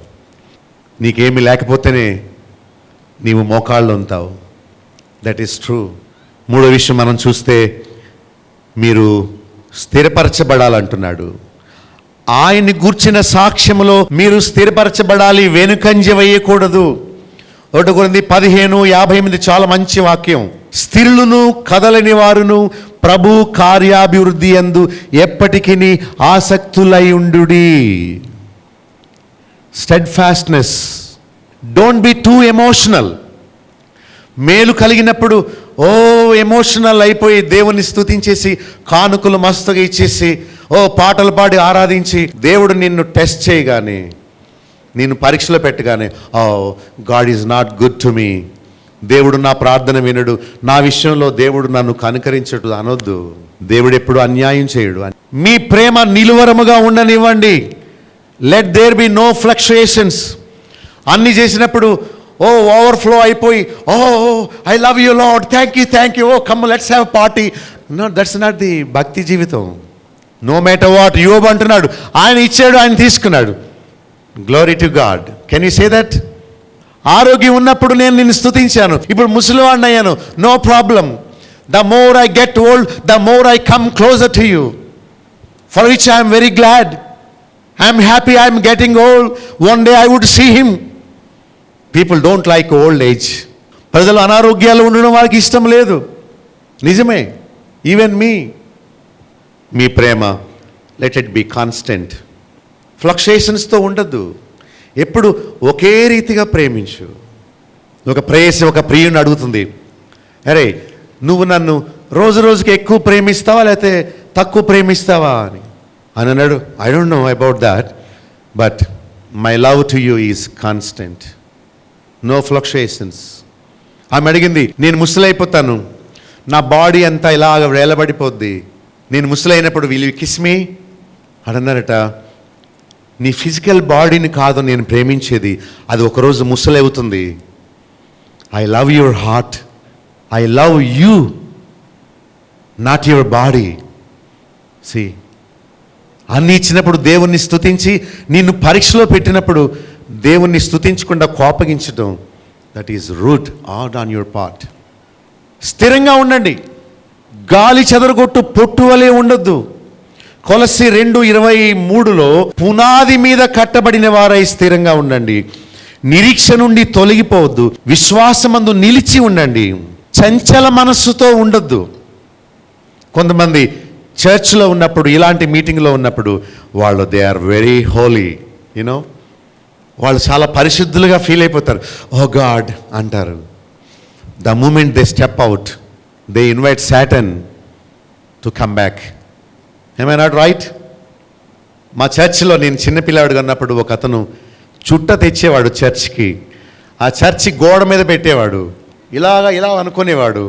నీకేమి లేకపోతేనే నీవు మోకాళ్ళు ఉంటావు. That is true. మూడో విషయం మనం చూస్తే, మీరు స్థిరపరచబడాలంటున్నాడు. ఆయన్ని గూర్చిన సాక్ష్యములో మీరు స్థిరపరచబడాలి, వెనుకంజ వేయకూడదు. 1 కొరింథీ 15:58 చాలా మంచి వాక్యం. స్థిరులను కదలని వారును ప్రభు కార్యాభివృద్ధి యందు ఎప్పటికీ ఆసక్తులై ఉండుడి. Steadfastness. Don't be two emotional. మేలు కలిగినప్పుడు ఎమోషనల్ అయిపోయి దేవుని స్తుతించేసి కానుకలు మస్తుగా ఇచ్చేసి పాటలు పాడి ఆరాధించి దేవుడు నిన్ను టెస్ట్ చేయగానే, నిన్ను పరీక్షలో పెట్టగానే, God is not good to me, దేవుడు నా ప్రార్థన వినడు, నా విషయంలో దేవుడు నన్ను కనుకరించడు అనొద్దు. దేవుడు ఎప్పుడు అన్యాయం చేయడు. మీ ప్రేమ నిలువరముగా ఉండనివ్వండి. Let there be no fluctuations. అన్ని చేసినప్పుడు ఓవర్ఫ్లో అయిపోయి I love you Lord, thank you, come let's have party. No, that's not the భక్తి జీవితం. No matter what. యోబు అంటున్నాడు, ఆయన ఇచ్చాడు, ఆయన తీసుకున్నాడు. Glory to God. Can you say that? ఆరోగ్యం ఉన్నప్పుడు నేను నిన్ను స్తుతించాను, ఇప్పుడు ముసలివాడిని అయ్యాను, no problem. The more I get old, the more I come closer to you, for which I'm very glad. I'm happy I'm getting old. One day I would see him. People don't like old age. ప్రజలు అనారోగ్యాలు ఉండడం వారికి ఇష్టం లేదు. నిజమే, ఈవెన్ మీ ప్రేమ లెట్ ఇట్ బి కాన్స్టెంట్. ఫ్లక్చుయేషన్స్తో ఉండద్దు. ఎప్పుడు ఒకే రీతిగా ప్రేమించు. ఒక ప్రియుని అడుగుతుంది, అరే నువ్వు నన్ను రోజు రోజుకి ఎక్కువ ప్రేమిస్తావా లేకపోతే తక్కువ ప్రేమిస్తావా అని అన్నాడు. I don't know about that, but my love to you is constant, no fluctuations. ఆమె అడిగింది, నేను ముసలైపోతాను, నా బాడీ అంతా ఇలాగ వేలబడిపోద్ది, నేను ముసలైనప్పుడు విల్ యూ కిస్ మీ అన్నారట. నీ ఫిజికల్ బాడీని కాదు నేను ప్రేమించేది, అది ఒకరోజు ముసలవుతుంది. I love your heart, I love you, not your body. See, అన్ని ఇచ్చినప్పుడు దేవుణ్ణి స్తుతించి, నిన్ను పరీక్షలో పెట్టినప్పుడు దేవుణ్ణి స్తుతించకుండా కోపగించడం, that is root all on your part. స్థిరంగా ఉండండి. గాలి చెదరగొట్టు పొట్టు వలె ఉండొద్దు. కొలస్సీ 2:23 పునాది మీద కట్టబడిన వారై స్థిరంగా ఉండండి, నిరీక్ష నుండి తొలగిపోవద్దు, విశ్వాసమందు నిలిచి ఉండండి, చంచల మనస్సుతో ఉండొద్దు. కొంతమంది చర్చ్లో ఉన్నప్పుడు, ఇలాంటి మీటింగ్లో ఉన్నప్పుడు వాళ్ళు they are very holy, you know, వాళ్ళు చాలా పరిశుద్ధులుగా ఫీల్ అయిపోతారు. ఓ గాడ్ అంటారు. The moment they step out, they invite Satan to come back. Am I not right? మా చర్చిలో నేను చిన్నపిల్లాడిగా ఉన్నప్పుడు ఒక అతను చుట్ట తెచ్చేవాడు చర్చ్కి. ఆ చర్చి గోడ మీద పెట్టేవాడు. ఇలా అనుకునేవాడు.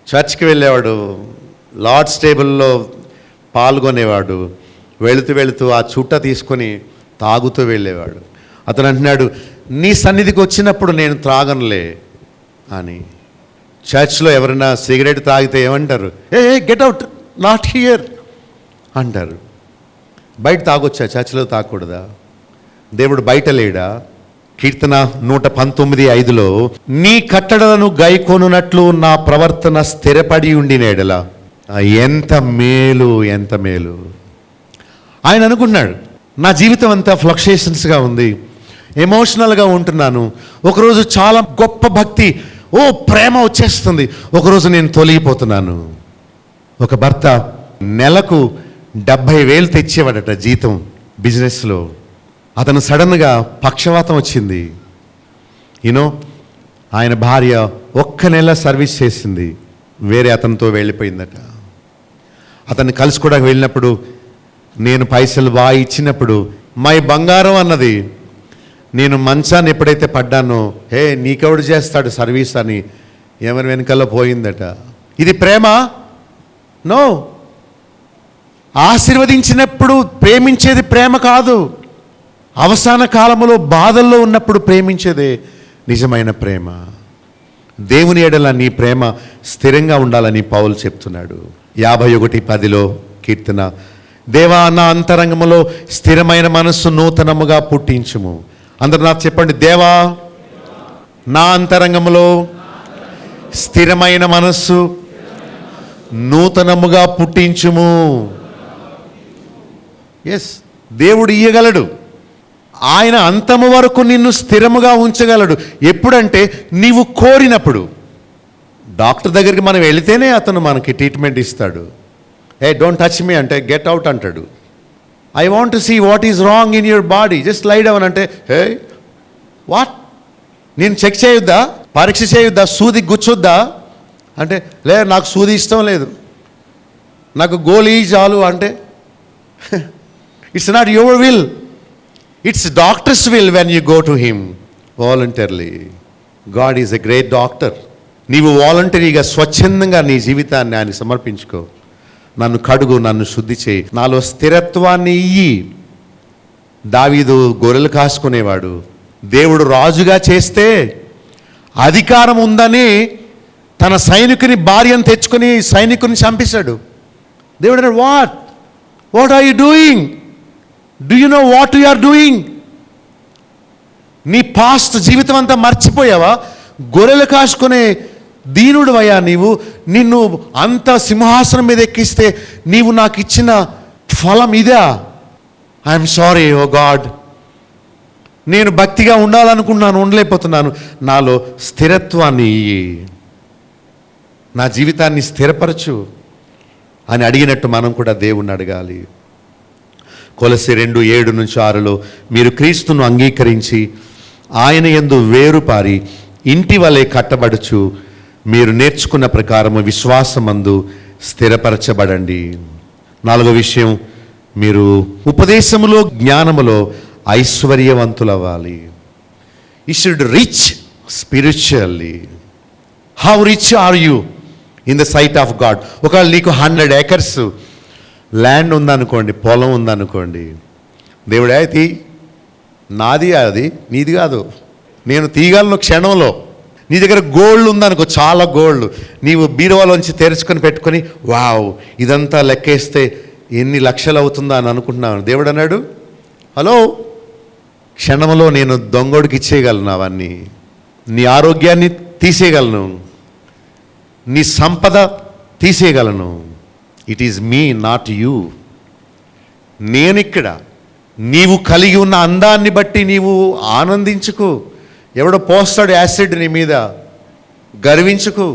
చర్చ్కి వెళ్ళేవాడు, లార్డ్స్ టేబుల్లో పాల్గొనేవాడు. వెళుతూ ఆ చుట్ట తీసుకొని తాగుతూ వెళ్ళేవాడు. అతను అంటున్నాడు, నీ సన్నిధికి వచ్చినప్పుడు నేను త్రాగనులే అని. చర్చ్లో ఎవరైనా సిగరెట్ తాగితే ఏమంటారు? ఏ గెట్ అవుట్, నాట్ హియర్ అంటారు. బయట తాగొచ్చా? చర్చ్లో తాగకూడదా? దేవుడు బయట లేడా? కీర్తన 119:5 నీ కట్టడలను గైకొనున్నట్లు నా ప్రవర్తన స్థిరపడి ఉండినేడలా. ఎంత మేలు, ఎంత మేలు. ఆయన అనుకున్నాడు, నా జీవితం అంతా ఫ్లక్చుయేషన్స్గా ఉంది, ఎమోషనల్గా ఉంటున్నాను. ఒకరోజు చాలా గొప్ప భక్తి, ప్రేమ వచ్చేస్తుంది, ఒకరోజు నేను తొలగిపోతున్నాను. ఒక భర్త నెలకు 70,000 తెచ్చేవాడట జీతం బిజినెస్లో. అతను సడన్గా పక్షవాతం వచ్చింది. ఆయన భార్య 1 నెల సర్వీస్ చేసింది, వేరే అతనితో వెళ్ళిపోయిందట. అతన్ని కలుసుకోవడానికి వెళ్ళినప్పుడు, నేను పైసలు బాగా ఇచ్చినప్పుడు మై బంగారం అన్నది. నేను మంచాన్ని ఎప్పుడైతే పడ్డానో, నీకెవడు చేస్తాడు సర్వీస్ అని ఎవరి వెనకాల పోయిందట. ఇది ప్రేమ? నో. ఆశీర్వదించినప్పుడు ప్రేమించేది ప్రేమ కాదు. అవసాన కాలంలో బాధల్లో ఉన్నప్పుడు ప్రేమించేదే నిజమైన ప్రేమ. దేవుని ఎడల నీ ప్రేమ స్థిరంగా ఉండాలని పౌలు చెప్తున్నాడు. 51:10 కీర్తన, దేవా నా అంతరంగములో స్థిరమైన మనస్సు నూతనముగా పుట్టించుము. అందరు నాకు చెప్పండి, దేవా నా అంతరంగములో స్థిరమైన మనస్సు నూతనముగా పుట్టించుము. ఎస్, దేవుడు ఇయ్యగలడు. ఆయన అంతము వరకు నిన్ను స్థిరముగా ఉంచగలడు. ఎప్పుడంటే నీవు కోరినప్పుడు. డాక్టర్ దగ్గరికి మనం వెళితేనే అతను మనకి ట్రీట్మెంట్ ఇస్తాడు. డోంట్ టచ్ మీ అంటే గెట్ అవుట్ అంటాడు. I want to see what is wrong in your body, just lie down అంటే వాట్, నేను చెక్ చేయొద్దా, పరీక్ష చేయొద్దా, సూది గుచ్చొద్దా అంటే నాకు సూది ఇష్టం లేదు, నాకు గోళీ చాలు అంటే it's not your will, it's doctors will when you go to him voluntarily. God is a great doctor. నీవు వాలంటరీగా స్వచ్ఛందంగా నీ జీవితాన్ని ఆయన సమర్పించుకో. నన్ను కడుగు, నన్ను శుద్ధి చేయి, నాలో స్థిరత్వాన్ని ఇయ్యి. దావీదు గొర్రెలు కాసుకునేవాడు. దేవుడు రాజుగా చేస్తే అధికారం ఉందని తన సైనికుని భార్యను తెచ్చుకొని సైనికుని చంపేశాడు. దేవుడు అన్నాడు, what are you doing? Do you know what you are doing? నీ పాస్ట్ జీవితం అంతా మర్చిపోయావా? గొర్రెలు కాసుకునే దీనుడు అయ్యా నీవు. నిన్ను అంత సింహాసనం మీద ఎక్కిస్తే నీవు నాకు ఇచ్చిన ఫలం ఇదా? ఐఎమ్ సారీ ఓ గాడ్, నేను భక్తిగా ఉండాలనుకున్నాను, ఉండలేకపోతున్నాను. నాలో స్థిరత్వాన్ని ఇయ్యి, నా జీవితాన్ని స్థిరపరచు అని అడిగినట్టు మనం కూడా దేవుణ్ణి అడగాలి. కొలస్సీ 2:7-6 మీరు క్రీస్తును అంగీకరించి ఆయన యందు వేరుపారి ఇంటి వలె కట్టబడుచు మీరు నేర్చుకున్న ప్రకారము విశ్వాసమందు స్థిరపరచబడండి. 4వ విషయం, మీరు ఉపదేశములో జ్ఞానములో ఐశ్వర్యవంతులవ్వాలి. You should rich spiritually. How rich are you in the sight of God? ఒకవేళ నీకు 100 acres ల్యాండ్ ఉందనుకోండి, పొలం ఉందనుకోండి, దేవుడే తీ, నాది అది, నీది కాదు, నేను తీయగలను క్షణంలో. నీ దగ్గర గోల్డ్ ఉందనుకో, చాలా గోల్డ్, నీవు బీరువాలోంచి తెరుచుకొని పెట్టుకొని వావ్ ఇదంతా లెక్కేస్తే ఎన్ని లక్షలు అవుతుందా అని అనుకుంటున్నాను. దేవుడు అన్నాడు, హలో, క్షణంలో నేను దొంగోడికి ఇచ్చేయగలను అవన్నీ. నీ ఆరోగ్యాన్ని తీసేయగలను, నీ సంపద తీసేయగలను. It is me, not you. నేనిక్కడ. నీవు కలిగి ఉన్న అందాన్ని బట్టి నీవు ఆనందించుకు. ఎవడో పోస్తాడు యాసిడ్ నీ మీద, గర్వించుకు.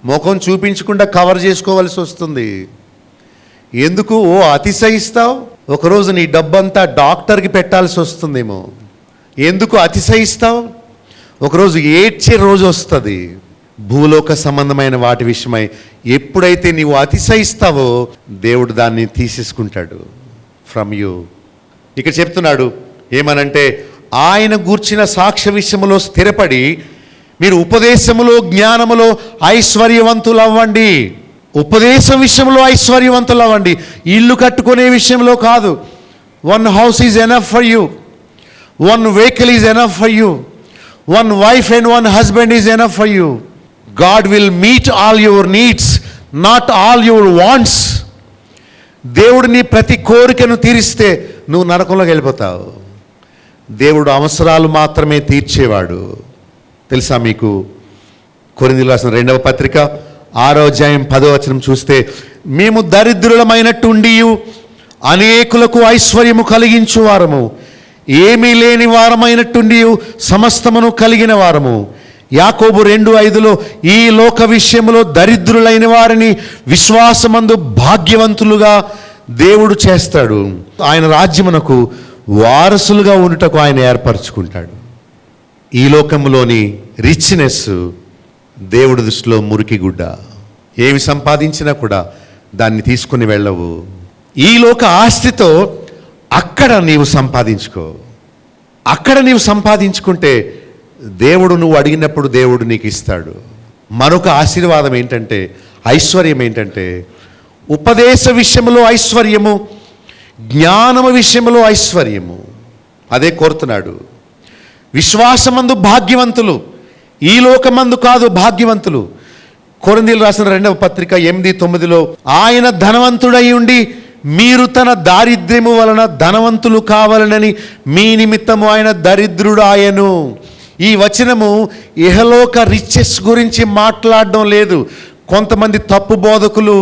ముఖం చూపించకుండా కవర్ చేసుకోవాల్సి వస్తుంది. ఎందుకు అతిశయిస్తావు? ఒకరోజు నీ డబ్బంతా డాక్టర్కి పెట్టాల్సి వస్తుందేమో. ఎందుకు అతిశయిస్తావు? ఒకరోజు ఏడ్చే రోజు వస్తుంది. భూలోక సంబంధమైన వాటి విషయమై ఎప్పుడైతే నీవు అతిశయిస్తావో దేవుడు దాన్ని తీసేసుకుంటాడు ఫ్రమ్ యూ. ఇక్కడ చెప్తున్నాడు, ఏమనంటే ఆయన గూర్చిన సాక్ష్య విషయములో స్థిరపడి మీరు ఉపదేశములో జ్ఞానములో ఐశ్వర్యవంతులవ్వండి. ఉపదేశం విషయంలో ఐశ్వర్యవంతులవ్వండి. ఇల్లు కట్టుకునే విషయంలో కాదు. 1 house is enough for you. 1 vehicle is enough for you. 1 wife and 1 husband is enough for you. God will meet all your needs, not all your wants. దేవుడు నీ ప్రతి కోరికను తీరిస్తే నువ్వు నరకంలోకి వెళ్ళిపోతావు. దేవుడు అవసరాలు మాత్రమే తీర్చేవాడు. తెలుసా మీకు? కొరింథీయులకు రాసిన 2వ పత్రిక 6వ అధ్యాయం 10వ వచనం చూస్తే, మేము దరిద్రులమైనట్టుండి అనేకులకు ఐశ్వర్యము కలిగించు వారము, ఏమీ లేని వారమైనట్టుండి సమస్తమును కలిగిన వారము. యాకోబు 2:5లో ఈ లోక విషయములో దరిద్రులైన వారిని విశ్వాసమందు భాగ్యవంతులుగా దేవుడు చేస్తాడు. ఆయన రాజ్యమునకు వారసులుగా ఉండుటకు ఆయన ఏర్పరచుకుంటాడు. ఈ లోకములోని రిచ్నెస్ దేవుడి దృష్టిలో మురికి గుడ్డ. ఏమి సంపాదించినా కూడా దాన్ని తీసుకుని వెళ్ళవు. ఈ లోక ఆస్తితో అక్కడ నీవు సంపాదించుకో. అక్కడ నీవు సంపాదించుకుంటే దేవుడు నువ్వు అడిగినప్పుడు దేవుడు నీకు ఇస్తాడు. మరొక ఆశీర్వాదం ఏంటంటే, ఐశ్వర్యం ఏంటంటే, ఉపదేశ విషయంలో ఐశ్వర్యము, జ్ఞానము విషయంలో ఐశ్వర్యము. అదే కోరుతున్నాడు. విశ్వాసమందు భాగ్యవంతులు, ఈ లోకమందు కాదు భాగ్యవంతులు. కొరింథీయులకు రాసిన 2వ పత్రిక 8:9లో ఆయన ధనవంతుడై ఉండి మీరు తన దారిద్ర్యము వలన ధనవంతులు కావాలనని మీ నిమిత్తము ఆయన దరిద్రుడాయను. ఈ వచనము ఇహలోక రిచెస్ గురించి మాట్లాడడం లేదు. కొంతమంది తప్పు బోధకులు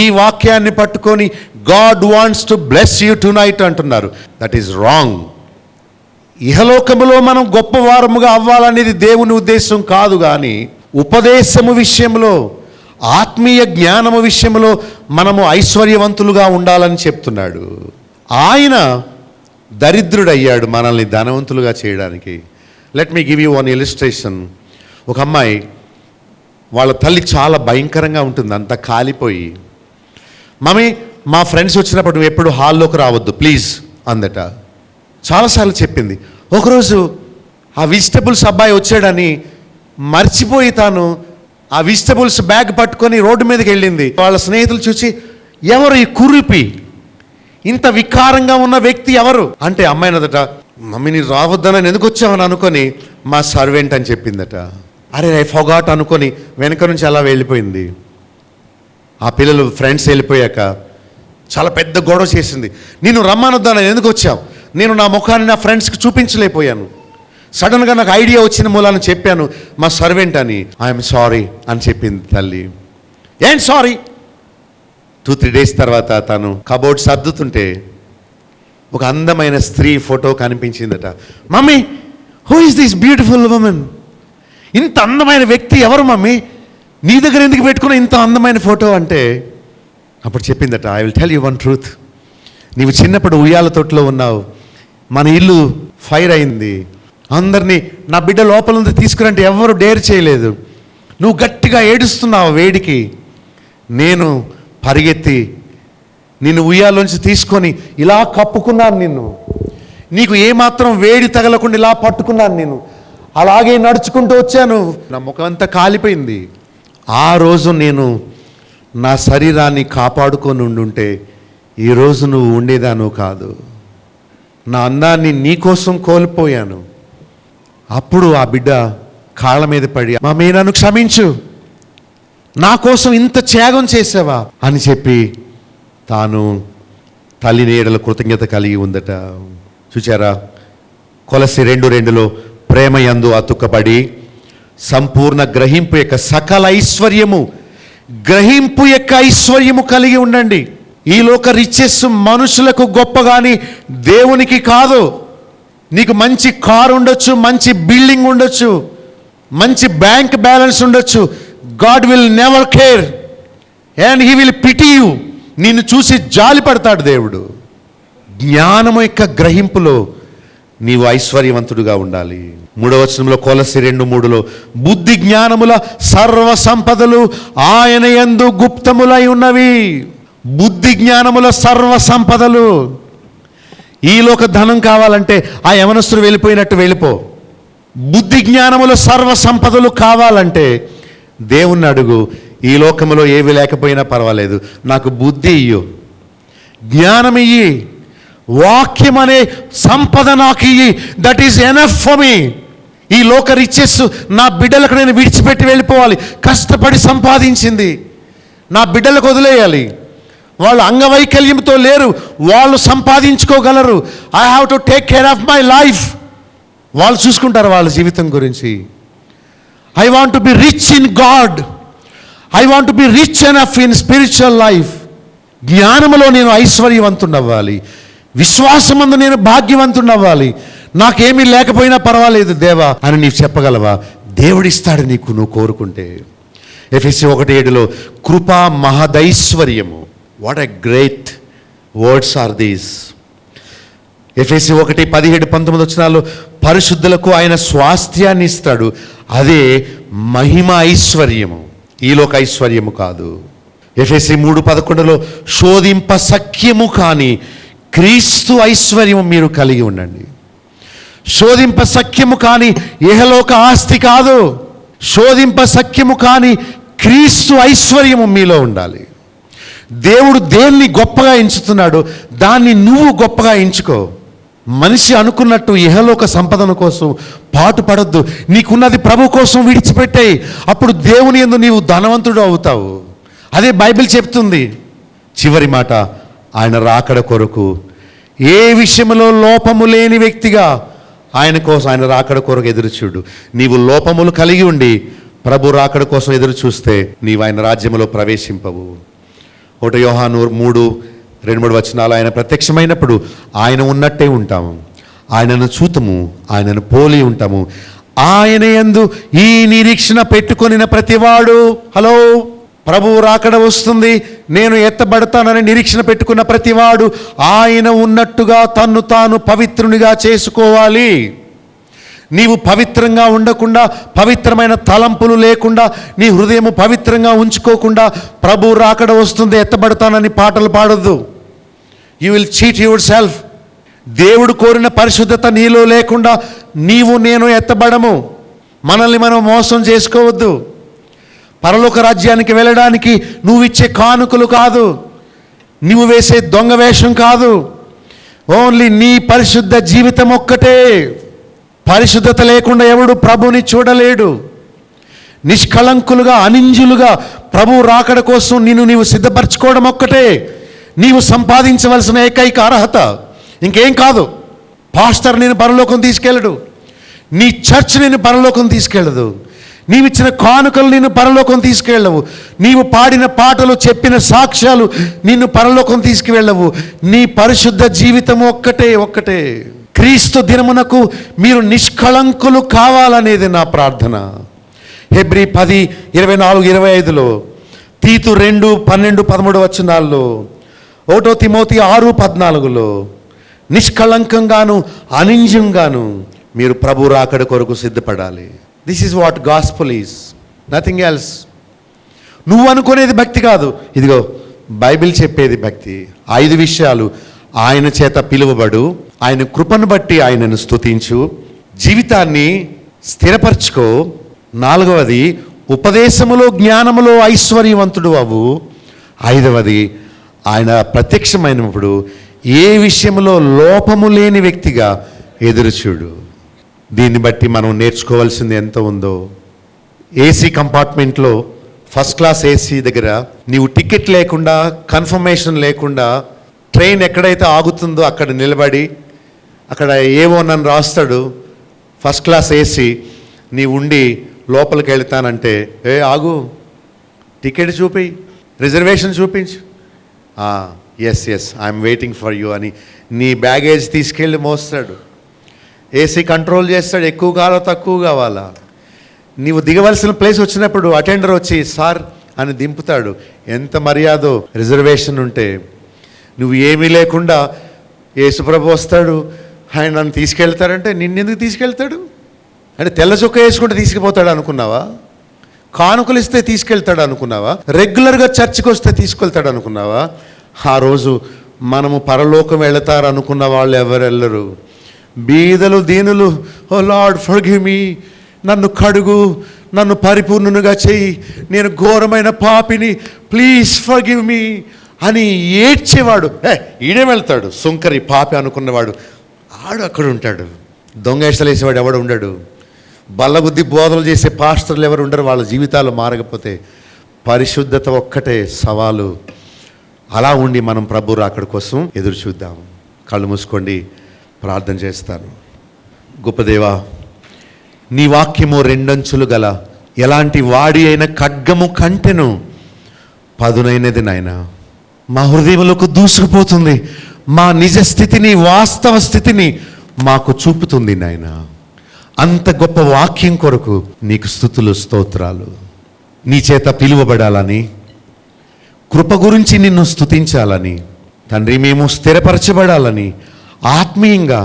ఈ వాక్యాన్ని పట్టుకొని God wants to bless you tonight అంటున్నారు. That is wrong. ఇహలోకములో మనం గొప్పవారముగా అవ్వాలనేది దేవుని ఉద్దేశం కాదు. కానీ ఉపదేశము విషయంలో, ఆత్మీయ జ్ఞానము విషయంలో మనము ఐశ్వర్యవంతులుగా ఉండాలని చెప్తున్నాడు. ఆయన దరిద్రుడయ్యాడు మనల్ని ధనవంతులుగా చేయడానికి. Let me give you 1 illustration. ఒక అమ్మాయి, వాళ్ళ తల్లి చాలా భయంకరంగా ఉంటుంది, అంతా కాలిపోయి, మమ్మీ మా ఫ్రెండ్స్ వచ్చినప్పుడు నువ్వు ఎప్పుడు హాల్లోకి రావద్దు ప్లీజ్ అందట. చాలాసార్లు చెప్పింది. ఒకరోజు ఆ వెజిటబుల్స్ అబ్బాయి వచ్చాడని మర్చిపోయి తాను ఆ వెజిటబుల్స్ బ్యాగ్ పట్టుకొని రోడ్డు మీదకి వెళ్ళింది. వాళ్ళ స్నేహితులు చూసి, ఎవరు ఈ కురిపి, ఇంత వికారంగా ఉన్న వ్యక్తి ఎవరు అంటే, అమ్మాయినదట, మమ్మీ నీ రావద్దని ఎందుకు వచ్చావని అనుకొని మా సర్వెంట్ అని చెప్పిందట. అరే ఐ ఫర్గాట్ అనుకొని వెనక నుంచి అలా వెళ్ళిపోయింది. ఆ పిల్లలు ఫ్రెండ్స్ వెళ్ళిపోయాక చాలా పెద్ద గొడవ చేసింది. నేను రమ్మనొద్దానని ఎందుకు వచ్చావు, నేను నా ముఖాన్ని నా ఫ్రెండ్స్కి చూపించలేకపోయాను, సడన్గా నాకు ఐడియా వచ్చిన మూలాన్ని చెప్పాను మా సర్వెంట్ అని. ఐఎమ్ సారీ అని చెప్పింది తల్లి. ఏం సారీ? 2-3 days తర్వాత తను కబోర్డ్ సర్దుతుంటే ఒక అందమైన స్త్రీ ఫోటో కనిపించిందట. Mummy who is this beautiful woman, ఇంత అందమైన వ్యక్తి ఎవరు మమ్మీ, నీ దగ్గర ఎందుకు పెట్టుకున్న ఇంత అందమైన ఫోటో అంటే, అప్పుడు చెప్పిందట, I will tell you one truth. నీవు చిన్నప్పుడు ఉయ్యాల తోటలో ఉన్నావు, మన ఇల్లు ఫైర్ అయింది, అందరినీ నా బిడ్డ లోపల నుంచి తీసుకురంటే ఎవరు డేర్ చేయలేదు, నువ్వు గట్టిగా ఏడుస్తున్నావు వేడికి, నేను పరిగెత్తి నిన్ను ఉయ్యాలోంచి తీసుకొని ఇలా కప్పుకున్నాను, నీకు ఏమాత్రం వేడి తగలకుండా ఇలా పట్టుకున్నాను, నేను అలాగే నడుచుకుంటూ వచ్చాను, నా ముఖం అంతా కాలిపోయింది. ఆ రోజు నేను నా శరీరాన్ని కాపాడుకొని ఉండుంటే ఈరోజు నువ్వు ఉండేదాను కాదు, నా అందాన్ని నీకోసం కోల్పోయాను. అప్పుడు ఆ బిడ్డ కాళ్ళ మీద పడి, మమ్మీ నన్ను క్షమించు, నా కోసం ఇంత త్యాగం చేసావా అని చెప్పి తాను తల్లి నీడల కృతజ్ఞత కలిగి ఉందట. చూచారా? కొలస్సీ 2:2లో ప్రేమ యందు అతుక్కబడి సంపూర్ణ గ్రహింపు యొక్క సకల ఐశ్వర్యము, గ్రహింపు యొక్క ఐశ్వర్యము కలిగి ఉండండి. ఈ లోక రిచెస్ మనుషులకు గొప్ప కానీ దేవునికి కాదు. నీకు మంచి కారు ఉండొచ్చు, మంచి బిల్డింగ్ ఉండొచ్చు, మంచి బ్యాంక్ బ్యాలెన్స్ ఉండొచ్చు, God will never care and he will pity you. నిన్ను చూసి జాలి పడతాడు దేవుడు. జ్ఞానము యొక్క గ్రహింపులో నీవు ఐశ్వర్యవంతుడుగా ఉండాలి. 3వ వచనంలో కొలస్సీ 2:3లో బుద్ధి జ్ఞానముల సర్వ సంపదలు ఆయన యందు గుప్తములై ఉన్నవి. బుద్ధి జ్ఞానముల సర్వ సంపదలు. ఈ లోక ధనం కావాలంటే ఆ యవనస్తుడు వెళ్ళిపోయినట్టు వెళ్ళిపో. బుద్ధి జ్ఞానముల సర్వ సంపదలు కావాలంటే దేవుణ్ణి అడుగు. ఈ లోకములో ఏవి లేకపోయినా పర్వాలేదు, నాకు బుద్ధి ఇయ్యు, జ్ఞానం ఇయ్యి, వాక్యం అనే సంపద నాకు ఇయ్యి. That is enough for me. ఈ లోక రిచెస్ నా బిడ్డలకు నేను విడిచిపెట్టి వెళ్ళిపోవాలి. కష్టపడి సంపాదించింది నా బిడ్డలకు వదిలేయాలి. వాళ్ళు అంగవైకల్యంతో లేరు, వాళ్ళు సంపాదించుకోగలరు. I have to take care of my life. వాళ్ళు చూసుకుంటారు వాళ్ళ జీవితం గురించి. I want to be rich in God. I want to be rich enough in spiritual life. జ్ఞానములో నేను ఐశ్వర్యవంతుడవ్వాలి, విశ్వాసమందు నేను భాగ్యవంతుడవ్వాలి. నాకేమీ లేకపోయినా పర్వాలేదు దేవా అని నీవు చెప్పగలవా? దేవుడిస్తాడు నీకు, నువ్వు కోరుకుంటే. ఎఫెసీ 1:7 కృపా మహదైశ్వర్యము. What a great words are these. ఎఫెసీ 1:17-19 పరిశుద్ధులకు ఆయన స్వాస్థ్యాన్ని ఇస్తాడు. అదే మహిమ ఐశ్వర్యము, ఈలోక ఐశ్వర్యము కాదు. ఎఫెసీ 3:11 శోధింప సఖ్యము కాని క్రీస్తు ఐశ్వర్యము మీరు కలిగి ఉండండి. శోధింప సఖ్యము కాని ఇహలోక ఆస్తి కాదు, శోధింప సఖ్యము కాని క్రీస్తు ఐశ్వర్యము మీలో ఉండాలి. దేవుడు దేన్ని గొప్పగా ఎంచుతున్నాడో దాన్ని నువ్వు గొప్పగా ఎంచుకో. మనిషి అనుకున్నట్టు ఇహలోక సంపదన కోసం పాటుపడొద్దు. నీకున్నది ప్రభు కోసం విడిచిపెట్టాయి, అప్పుడు దేవుని యందు నీవు ధనవంతుడు అవుతావు. అదే బైబిల్ చెప్తుంది. చివరి మాట, ఆయన రాకడ కొరకు ఏ విషయంలో లోపము లేని వ్యక్తిగా ఆయన కోసం, ఆయన రాకడ కొరకు ఎదురు చూడు. నీవు లోపములు కలిగి ఉండి ప్రభు రాకడ కోసం ఎదురు చూస్తే నీవు ఆయన రాజ్యములో ప్రవేశింపవు. 1 యోహాను 3:2-3 ఆయన ప్రత్యక్షమైనప్పుడు ఆయన ఉన్నట్టే ఉంటాము, ఆయనను చూతము, ఆయనను పోలి ఉంటాము. ఆయన యందు ఈ నిరీక్షణ పెట్టుకొనిన ప్రతివాడు, హలో, ప్రభువు రాకడ వస్తుంది, నేను ఎత్తబడతానని నిరీక్షణ పెట్టుకున్న ప్రతివాడు ఆయన ఉన్నట్టుగా తన్ను తాను పవిత్రునిగా చేసుకోవాలి. నీవు పవిత్రంగా ఉండకుండా, పవిత్రమైన తలంపులు లేకుండా, నీ హృదయము పవిత్రంగా ఉంచుకోకుండా ప్రభు రాకడ వస్తుంది ఎత్తబడతానని పాటలు పాడొద్దు. You will cheat yourself. దేవుడు కోరిన పరిశుద్ధత నీలో లేకుండా నీవు నేను ఎత్తబడము. మనల్ని మనం మోసం చేసుకోవద్దు. పరలోక రాజ్యానికి వెళ్ళడానికి నువ్వు ఇచ్చే కానుకలు కాదు, నువ్వు వేసే దొంగ వేషం కాదు, ఓన్లీ నీ పరిశుద్ధ జీవితం ఒక్కటే. పరిశుద్ధత లేకుండా ఎవడు ప్రభుని చూడలేడు. నిష్కళంకులుగా, అనింజులుగా ప్రభు రాకడ కోసం నీవు సిద్ధపరచుకోవడం ఒక్కటే నీవు సంపాదించవలసిన ఏకైక అర్హత, ఇంకేం కాదు. పాస్టర్ నేను పరలోకం తీసుకెళ్ళడు, నీ చర్చ్ నేను పరలోకం తీసుకెళ్ళదు, నీవిచ్చిన కానుకలు నిన్ను పరలోకం తీసుకెళ్ళవు, నీవు పాడిన పాటలు, చెప్పిన సాక్ష్యాలు నిన్ను పరలోకం తీసుకువెళ్ళవు. నీ పరిశుద్ధ జీవితం ఒక్కటే. క్రీస్తు దినమునకు మీరు నిష్కళంకులు కావాలనేది నా ప్రార్థన. హెబ్రీ 10:24-25, తీతు 2:12-13 1 తిమోతి 6:14 నిష్కళంకంగాను అనింజంగాను మీరు ప్రభు రాకడ కొరకు సిద్ధపడాలి. This is what gospel is, nothing else. నువ్వు అనుకునేది భక్తి కాదు, ఇదిగో బైబిల్ చెప్పేది భక్తి. 5 విషయాలు. ఆయన చేత పిలువబడు, ఆయన కృపను బట్టి ఆయనను స్తుతించు, జీవితాన్ని స్థిరపరచుకో. 4వది ఉపదేశములో జ్ఞానములో ఐశ్వర్యవంతుడు అవు. 5వది ఆయన ప్రత్యక్షమైనప్పుడు ఏ విషయంలో లోపము లేని వ్యక్తిగా ఎదురుచూడు. దీన్ని బట్టి మనం నేర్చుకోవాల్సింది ఎంత ఉందో. ఏసీ కంపార్ట్మెంట్లో, ఫస్ట్ క్లాస్ ఏసీ దగ్గర నీవు టికెట్ లేకుండా, కన్ఫర్మేషన్ లేకుండా ట్రైన్ ఎక్కడైతే ఆగుతుందో అక్కడ నిలబడి, అక్కడ ఏవో నన్ను రాస్తాడు ఫస్ట్ క్లాస్ ఏసీ, నీ ఉండి లోపలికి వెళ్తానంటే, ఆగు, టికెట్ చూపి, రిజర్వేషన్ చూపించు, yes I'm waiting for you అని నీ బ్యాగేజ్ తీసుకెళ్ళి మోస్తాడు. ఏసీ కంట్రోల్ చేస్తాడు, ఎక్కువ కావాలా తక్కువ కావాలా. నీవు దిగవలసిన ప్లేస్ వచ్చినప్పుడు అటెండర్ వచ్చి సార్ అని దింపుతాడు. ఎంత మర్యాదో రిజర్వేషన్ ఉంటే. నువ్వు ఏమీ లేకుండా యేసుప్రభు వస్తాడు, ఆయన నన్ను తీసుకెళ్తాడంటే నిన్నెందుకు తీసుకెళ్తాడు? అంటే తెల్ల చొక్క వేసుకుంటే తీసుకుపోతాడు అనుకున్నావా? కానుకలు ఇస్తే తీసుకెళ్తాడు అనుకున్నావా? రెగ్యులర్గా చర్చికి వస్తే తీసుకెళ్తాడు అనుకున్నావా? ఆ రోజు మనము పరలోకం వెళతారు అనుకున్న వాళ్ళు ఎవరెళ్ళరు. బీదలు దీనులు, ఓ లార్డ్ ఫర్గివ్ మీ, నన్ను కడుగు, నన్ను పరిపూర్ణునిగా చెయ్యి, నేను ఘోరమైన పాపిని, ప్లీజ్ ఫర్గివ్ మీ అని ఏడ్చేవాడు ఈడే వెళ్తాడు. సుంకరి పాపి అనుకున్నవాడు ఆడు అక్కడ ఉంటాడు. దొంగ వేషాలు వేసేవాడు ఎవడు ఉండడు. బల్లబుద్ధి బోధలు చేసే పాస్టర్లు ఎవరు ఉండరు. వాళ్ళ జీవితాలు మారకపోతే పరిశుద్ధత ఒక్కటే సవాలు. అలా ఉండి మనం ప్రభు రాకడ కోసం ఎదురు చూద్దాం. కళ్ళు మూసుకోండి, ప్రార్థన చేస్తాను. గొప్ప దేవా, నీ వాక్యము రెండంచులు గల ఎలాంటి వాడి అయిన ఖడ్గము కంటెను పదునైనది నాయన. మా హృదయములకు దూసుకుపోతుంది, మా నిజ స్థితిని, వాస్తవ స్థితిని మాకు చూపుతుంది నాయన. అంత గొప్ప వాక్యం కొరకు నీకు స్తుతులు, స్తోత్రాలు. నీ చేత పిలువబడాలని, కృప గురించి నిన్ను స్తుతించాలని తండ్రి, మేము స్థిరపరచబడాలని, ఆత్మీయంగా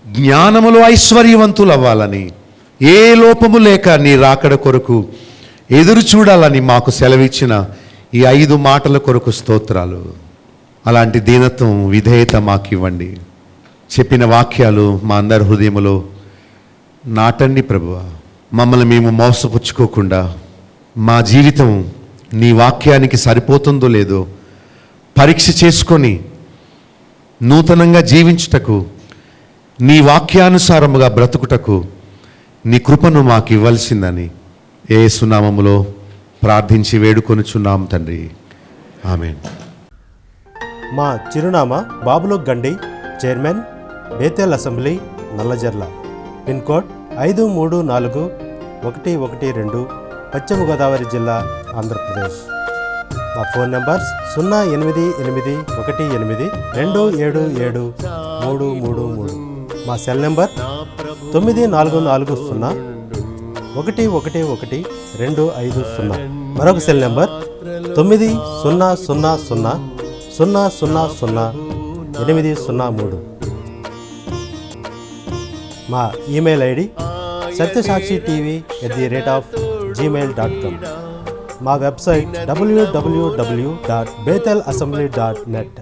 జ్ఞానములో ఐశ్వర్యవంతులు అవ్వాలని, ఏ లోపము లేక నీ రాకడ కొరకు ఎదురు చూడాలని మాకు సెలవిచ్చిన ఈ 5 మాటల కొరకు స్తోత్రాలు. అలాంటి దీనత్వం, విధేయత మాకు ఇవ్వండి. చెప్పిన వాక్యాలు మా అందరి హృదయములో నాటండి ప్రభువా. మమ్మల్ని మేము మోసపుచ్చుకోకుండా మా జీవితం నీ వాక్యానికి సరిపోతుందో లేదో పరీక్ష చేసుకొని నూతనంగా జీవించుటకు, నీ వాక్యానుసారముగా బ్రతుకుటకు నీ కృపను మాకు ఇవ్వాల్సిందని యేసు నామములో ప్రార్థించి వేడుకొనుచున్నాం తండ్రి, ఆమేన్. మా చిరునామా బాబులో గండి, chairman, Bethel assembly, Nallajerla. Pin code 534112, పశ్చిమ గోదావరి జిల్లా, ఆంధ్రప్రదేశ్. మా ఫోన్ నంబర్స్ 088118277333. మా సెల్ నెంబర్ 9440111250. మరొక సెల్ నెంబర్ 9000000803. మా ఈమెయిల్ ఐడి satyasakshi.tv@gmail.com. మా వెబ్సైట్ www.bethelassembly.net.